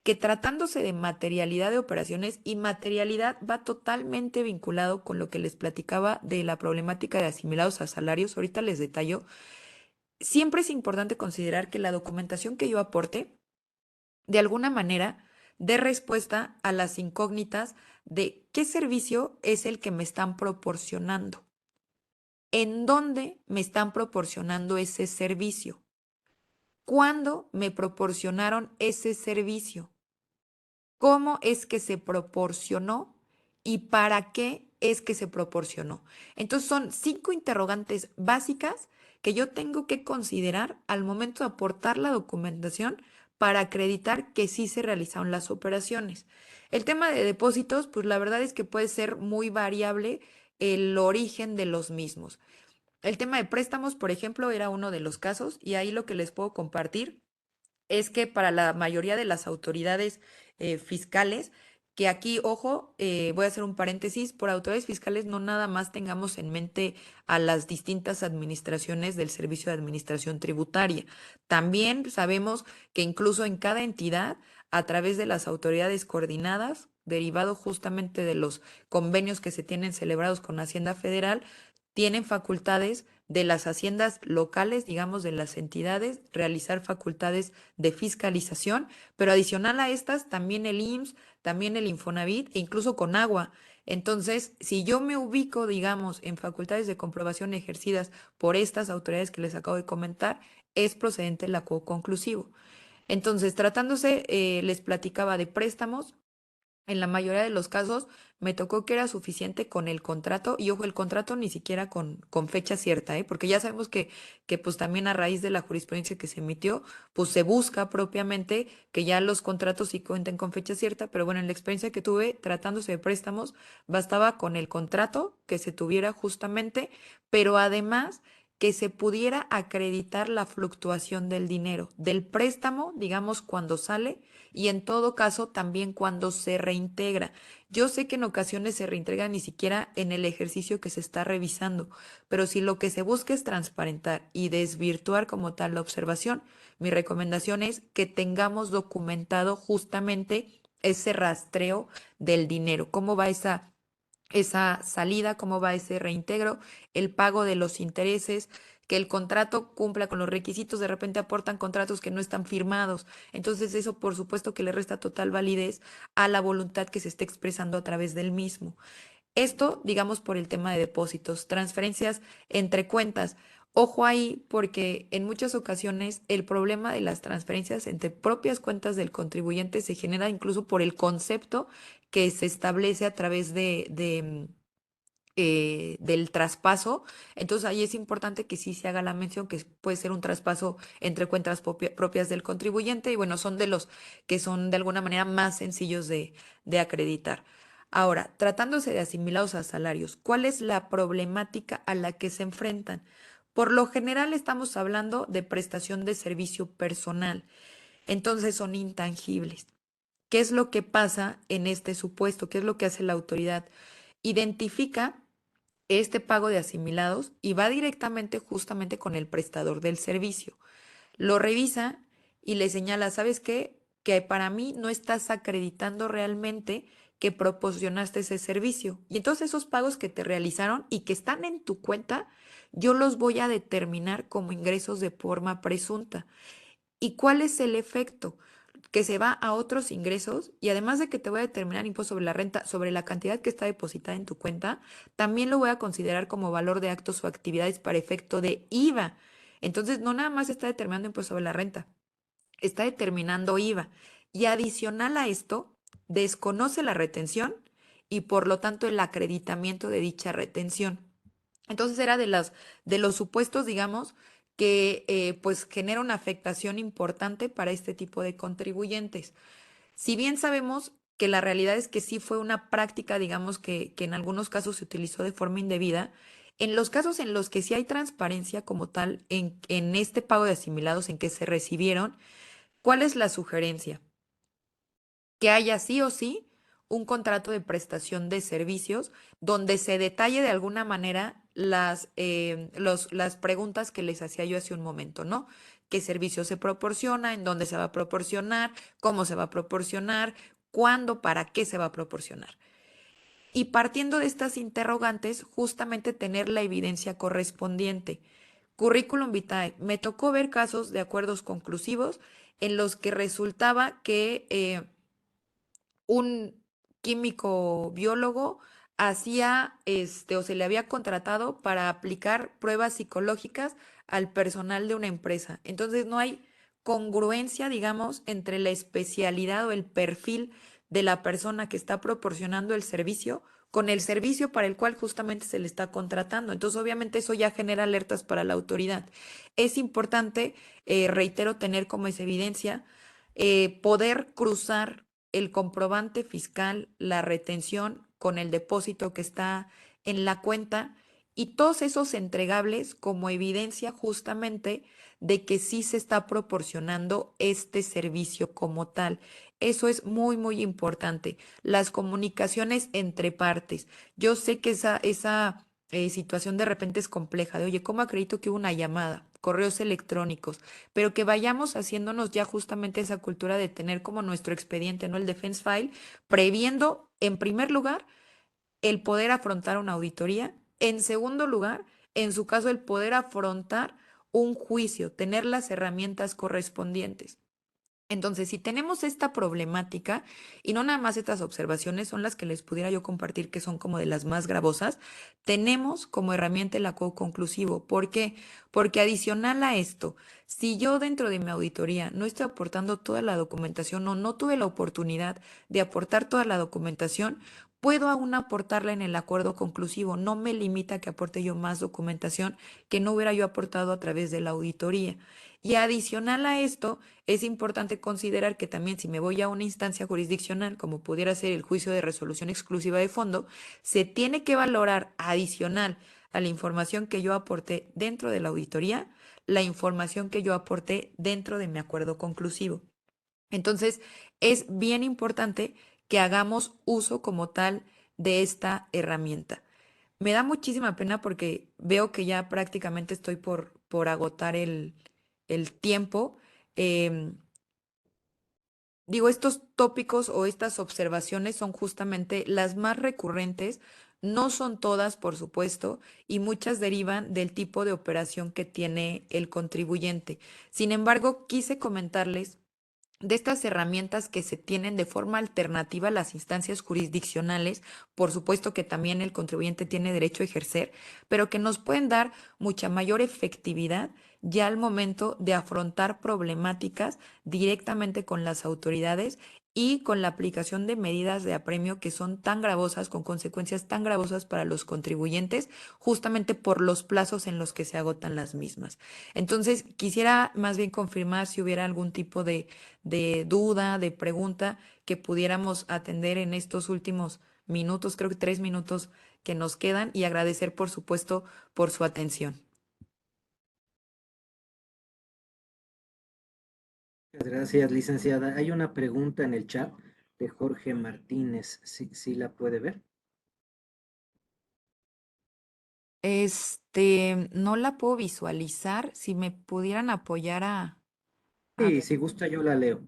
B: que tratándose de materialidad de operaciones y materialidad va totalmente vinculado con lo que les platicaba de la problemática de asimilados a salarios, ahorita les detallo, siempre es importante considerar que la documentación que yo aporte, de alguna manera, dé respuesta a las incógnitas de qué servicio es el que me están proporcionando, en dónde me están proporcionando ese servicio, cuándo me proporcionaron ese servicio, cómo es que se proporcionó y para qué es que se proporcionó. Entonces son 5 interrogantes básicas que yo tengo que considerar al momento de aportar la documentación para acreditar que sí se realizaron las operaciones. El tema de depósitos, pues la verdad es que puede ser muy variable el origen de los mismos. El tema de préstamos, por ejemplo, era uno de los casos y ahí lo que les puedo compartir es que para la mayoría de las autoridades fiscales, que aquí, ojo, voy a hacer un paréntesis, por autoridades fiscales no nada más tengamos en mente a las distintas administraciones del Servicio de Administración Tributaria. También sabemos que incluso en cada entidad, a través de las autoridades coordinadas, derivado justamente de los convenios que se tienen celebrados con Hacienda Federal, tienen facultades de las haciendas locales, digamos, de las entidades, realizar facultades de fiscalización, pero adicional a estas, también el IMSS, también el Infonavit e incluso con agua. Entonces, si yo me ubico, digamos, en facultades de comprobación ejercidas por estas autoridades que les acabo de comentar, es procedente el acuerdo conclusivo. Entonces, tratándose, les platicaba de préstamos, en la mayoría de los casos me tocó que era suficiente con el contrato y ojo, el contrato ni siquiera con fecha cierta, ¿eh? Porque ya sabemos que pues también a raíz de la jurisprudencia que se emitió, pues se busca propiamente que ya los contratos sí cuenten con fecha cierta, pero bueno, en la experiencia que tuve tratándose de préstamos, bastaba con el contrato que se tuviera justamente, pero además que se pudiera acreditar la fluctuación del dinero, del préstamo, digamos, cuando sale y en todo caso también cuando se reintegra. Yo sé que en ocasiones se reintegra ni siquiera en el ejercicio que se está revisando, pero si lo que se busca es transparentar y desvirtuar como tal la observación, mi recomendación es que tengamos documentado justamente ese rastreo del dinero, cómo va esa salida, cómo va ese reintegro, el pago de los intereses, que el contrato cumpla con los requisitos, de repente aportan contratos que no están firmados. Entonces eso por supuesto que le resta total validez a la voluntad que se esté expresando a través del mismo. Esto, digamos, por el tema de depósitos, transferencias entre cuentas. Ojo ahí, porque en muchas ocasiones el problema de las transferencias entre propias cuentas del contribuyente se genera incluso por el concepto que se establece a través del traspaso. Entonces ahí es importante que sí se haga la mención que puede ser un traspaso entre cuentas propias del contribuyente y bueno, son de los que son de alguna manera más sencillos de acreditar. Ahora, tratándose de asimilados a salarios, ¿cuál es la problemática a la que se enfrentan? Por lo general estamos hablando de prestación de servicio personal, entonces son intangibles. ¿Qué es lo que pasa en este supuesto? ¿Qué es lo que hace la autoridad? Identifica este pago de asimilados y va directamente justamente con el prestador del servicio. Lo revisa y le señala, ¿sabes qué? Que para mí no estás acreditando realmente que proporcionaste ese servicio. Y entonces esos pagos que te realizaron y que están en tu cuenta, yo los voy a determinar como ingresos de forma presunta. ¿Y cuál es el efecto? Que se va a otros ingresos y además de que te voy a determinar impuesto sobre la renta, sobre la cantidad que está depositada en tu cuenta, también lo voy a considerar como valor de actos o actividades para efecto de IVA. Entonces, no nada más está determinando impuesto sobre la renta, está determinando IVA. Y adicional a esto, desconoce la retención y por lo tanto el acreditamiento de dicha retención. Entonces era de los supuestos, digamos, que pues genera una afectación importante para este tipo de contribuyentes. Si bien sabemos que la realidad es que sí fue una práctica, digamos, que en algunos casos se utilizó de forma indebida, en los casos en los que sí hay transparencia como tal en este pago de asimilados en que se recibieron, ¿cuál es la sugerencia? Que haya sí o sí un contrato de prestación de servicios donde se detalle de alguna manera las preguntas que les hacía yo hace un momento, ¿no? ¿Qué servicio se proporciona? ¿En dónde se va a proporcionar? ¿Cómo se va a proporcionar? ¿Cuándo? ¿Para qué se va a proporcionar? Y partiendo de estas interrogantes, justamente tener la evidencia correspondiente. Curriculum vitae. Me tocó ver casos de acuerdos conclusivos en los que resultaba que un químico biólogo hacía, o se le había contratado para aplicar pruebas psicológicas al personal de una empresa. Entonces no hay congruencia, digamos, entre la especialidad o el perfil de la persona que está proporcionando el servicio con el servicio para el cual justamente se le está contratando. Entonces, obviamente eso ya genera alertas para la autoridad. Es importante, reitero, tener como esa evidencia, poder cruzar el comprobante fiscal, la retención con el depósito que está en la cuenta y todos esos entregables como evidencia justamente de que sí se está proporcionando este servicio como tal. Eso es muy, muy importante. Las comunicaciones entre partes. Yo sé que esa situación de repente es compleja, de oye, ¿cómo acredito que hubo una llamada? Correos electrónicos, pero que vayamos haciéndonos ya justamente esa cultura de tener como nuestro expediente, ¿no? El defense file, previendo, en primer lugar, el poder afrontar una auditoría. En segundo lugar, en su caso, el poder afrontar un juicio, tener las herramientas correspondientes. Entonces, si tenemos esta problemática, y no nada más estas observaciones son las que les pudiera yo compartir, que son como de las más gravosas, tenemos como herramienta el acuerdo conclusivo. ¿Por qué? Porque adicional a esto, si yo dentro de mi auditoría no estoy aportando toda la documentación o no tuve la oportunidad de aportar toda la documentación, puedo aún aportarla en el acuerdo conclusivo. No me limita a que aporte yo más documentación que no hubiera yo aportado a través de la auditoría. Y adicional a esto, es importante considerar que también si me voy a una instancia jurisdiccional, como pudiera ser el juicio de resolución exclusiva de fondo, se tiene que valorar adicional a la información que yo aporté dentro de la auditoría, la información que yo aporté dentro de mi acuerdo conclusivo. Entonces, es bien importante que hagamos uso como tal de esta herramienta. Me da muchísima pena porque veo que ya prácticamente estoy por agotar el tiempo. Em, Digo, estos tópicos o estas observaciones son justamente las más recurrentes. No son todas, por supuesto, y muchas derivan del tipo de operación que tiene el contribuyente. Sin embargo, quise comentarles de estas herramientas que se tienen de forma alternativa a las instancias jurisdiccionales, por supuesto que también el contribuyente tiene derecho a ejercer, pero que nos pueden dar mucha mayor efectividad ya al momento de afrontar problemáticas directamente con las autoridades y con la aplicación de medidas de apremio que son tan gravosas, con consecuencias tan gravosas para los contribuyentes, justamente por los plazos en los que se agotan las mismas. Entonces, quisiera más bien confirmar si hubiera algún tipo de duda, de pregunta que pudiéramos atender en estos últimos minutos, creo que 3 minutos que nos quedan, y agradecer, por supuesto, por su atención.
A: Muchas gracias, licenciada. Hay una pregunta en el chat de Jorge Martínez. ¿Sí la puede ver?
B: No la puedo visualizar. Si me pudieran apoyar a
A: Sí,
B: ver.
A: si gusta yo la leo.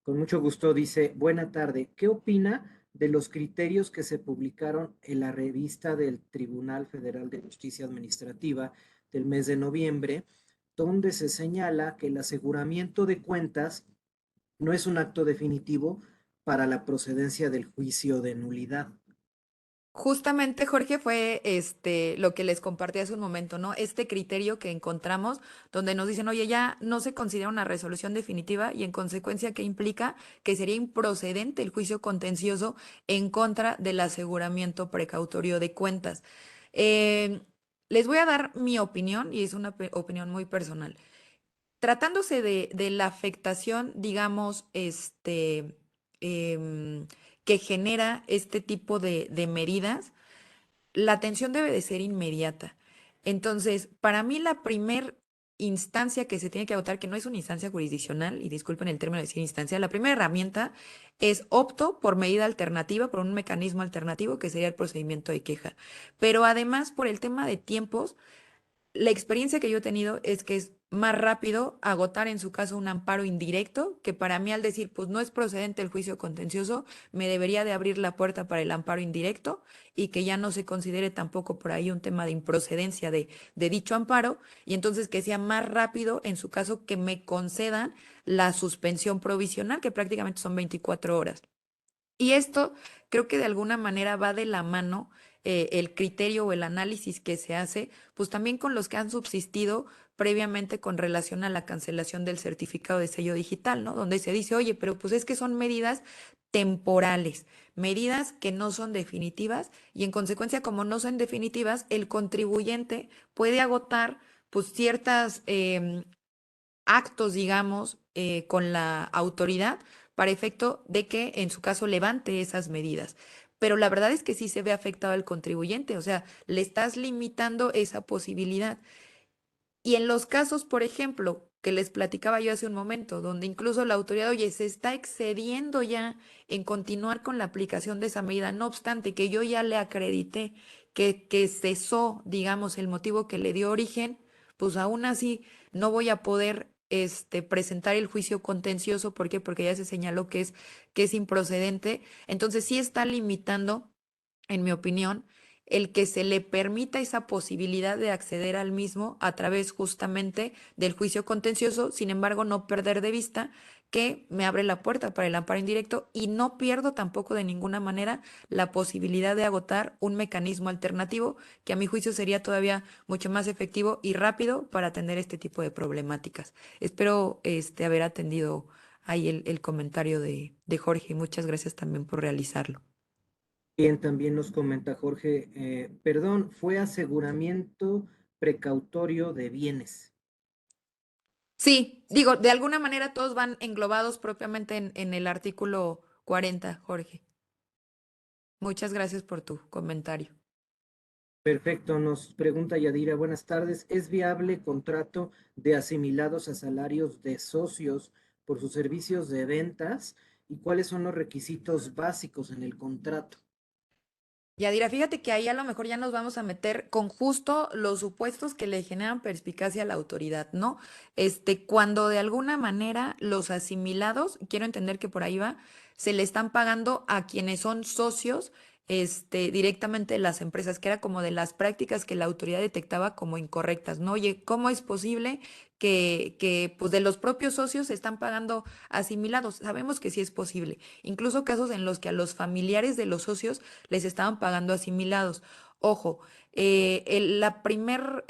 A: Con mucho gusto dice, buena tarde. ¿Qué opina de los criterios que se publicaron en la revista del Tribunal Federal de Justicia Administrativa del mes de noviembre, donde se señala que el aseguramiento de cuentas no es un acto definitivo para la procedencia del juicio de nulidad?
B: Justamente, Jorge, fue lo que les compartí hace un momento, ¿no? Este criterio que encontramos donde nos dicen, oye, ya no se considera una resolución definitiva y en consecuencia, ¿qué implica? Que sería improcedente el juicio contencioso en contra del aseguramiento precautorio de cuentas. Eh, Les voy a dar mi opinión y es una opinión muy personal. Tratándose de la afectación, digamos, em, que genera este tipo de medidas, la atención debe de ser inmediata. Entonces, para mí la primer instancia que se tiene que agotar, que no es una instancia jurisdiccional, y disculpen el término de decir instancia, la primera herramienta es opto por medida alternativa, por un mecanismo alternativo que sería el procedimiento de queja. Pero además, por el tema de tiempos, la experiencia que yo he tenido es que es más rápido agotar en su caso un amparo indirecto, que para mí al decir, pues no es procedente el juicio contencioso, me debería de abrir la puerta para el amparo indirecto y que ya no se considere tampoco por ahí un tema de improcedencia de dicho amparo y entonces que sea más rápido en su caso que me concedan la suspensión provisional, que prácticamente son 24 horas. Y esto creo que de alguna manera va de la mano, el criterio o el análisis que se hace, pues también con los que han subsistido previamente con relación a la cancelación del certificado de sello digital, ¿no? Donde se dice, oye, pero pues es que son medidas temporales, medidas que no son definitivas y en consecuencia, como no son definitivas, el contribuyente puede agotar pues ciertas actos, digamos, con la autoridad para efecto de que en su caso levante esas medidas. Pero la verdad es que sí se ve afectado al contribuyente, o sea, le estás limitando esa posibilidad. Y en los casos, por ejemplo, que les platicaba yo hace un momento, donde incluso la autoridad, oye, se está excediendo ya en continuar con la aplicación de esa medida, no obstante que yo ya le acredité que cesó, digamos, el motivo que le dio origen, pues aún así no voy a poder presentar el juicio contencioso. ¿Por qué? Porque ya se señaló que es improcedente. Entonces sí está limitando, en mi opinión, el que se le permita esa posibilidad de acceder al mismo a través justamente del juicio contencioso, sin embargo, no perder de vista que me abre la puerta para el amparo indirecto y no pierdo tampoco de ninguna manera la posibilidad de agotar un mecanismo alternativo que a mi juicio sería todavía mucho más efectivo y rápido para atender este tipo de problemáticas. Espero haber atendido ahí el comentario de Jorge y muchas gracias también por realizarlo.
A: Bien, también nos comenta Jorge, perdón, fue aseguramiento precautorio de bienes.
B: Sí, digo, de alguna manera todos van englobados propiamente en el artículo 40, Jorge. Muchas gracias por tu comentario.
A: Perfecto, nos pregunta Yadira, buenas tardes. ¿Es viable contrato de asimilados a salarios de socios por sus servicios de ventas? ¿Y cuáles son los requisitos básicos en el contrato?
B: Yadira, fíjate que ahí a lo mejor ya nos vamos a meter con justo los supuestos que le generan perspicacia a la autoridad, ¿no? Cuando de alguna manera los asimilados, quiero entender que por ahí va, se le están pagando a quienes son socios, directamente de las empresas, que era como de las prácticas que la autoridad detectaba como incorrectas, ¿no? Oye, ¿cómo es posible que pues de los propios socios se están pagando asimilados? Sabemos que sí es posible. Incluso casos en los que a los familiares de los socios les estaban pagando asimilados. Ojo, la primer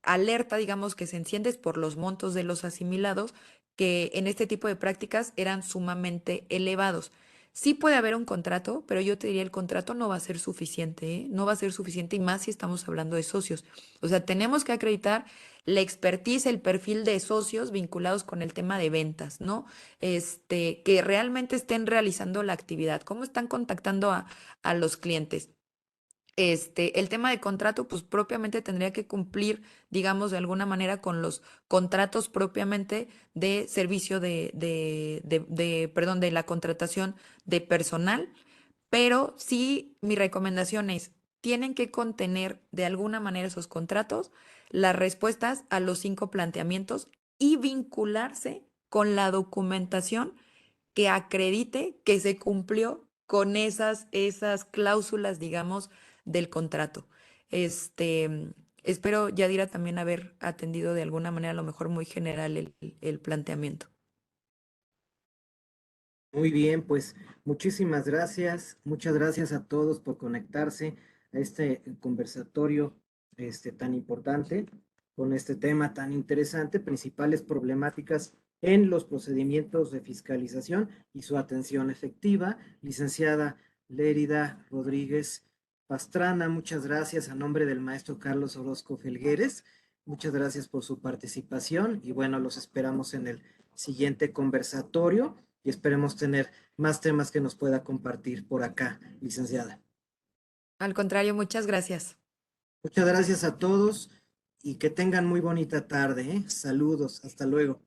B: alerta, digamos, que se enciende es por los montos de los asimilados, que en este tipo de prácticas eran sumamente elevados. Sí puede haber un contrato, pero yo te diría el contrato no va a ser suficiente, ¿eh? No va a ser suficiente y más si estamos hablando de socios. O sea, tenemos que acreditar la expertise, el perfil de socios vinculados con el tema de ventas, ¿no? Que realmente estén realizando la actividad, cómo están contactando a los clientes. El tema de contrato, pues propiamente tendría que cumplir, digamos, de alguna manera con los contratos propiamente de servicio perdón, de la contratación de personal, pero sí mi recomendación es, tienen que contener de alguna manera esos contratos las respuestas a los 5 planteamientos y vincularse con la documentación que acredite que se cumplió con esas cláusulas, digamos, del contrato. Espero, Yadira, también haber atendido de alguna manera, a lo mejor muy general, el planteamiento.
A: Muy bien, pues muchísimas gracias. Muchas gracias a todos por conectarse a este conversatorio tan importante con este tema tan interesante, principales problemáticas en los procedimientos de fiscalización y su atención efectiva. Licenciada Lérida Rodríguez Pastrana, muchas gracias a nombre del maestro Carlos Orozco Felgueres. Muchas gracias por su participación y bueno, los esperamos en el siguiente conversatorio y esperemos tener más temas que nos pueda compartir por acá, licenciada.
B: Al contrario, muchas gracias.
A: Muchas gracias a todos y que tengan muy bonita tarde, ¿eh? Saludos, hasta luego.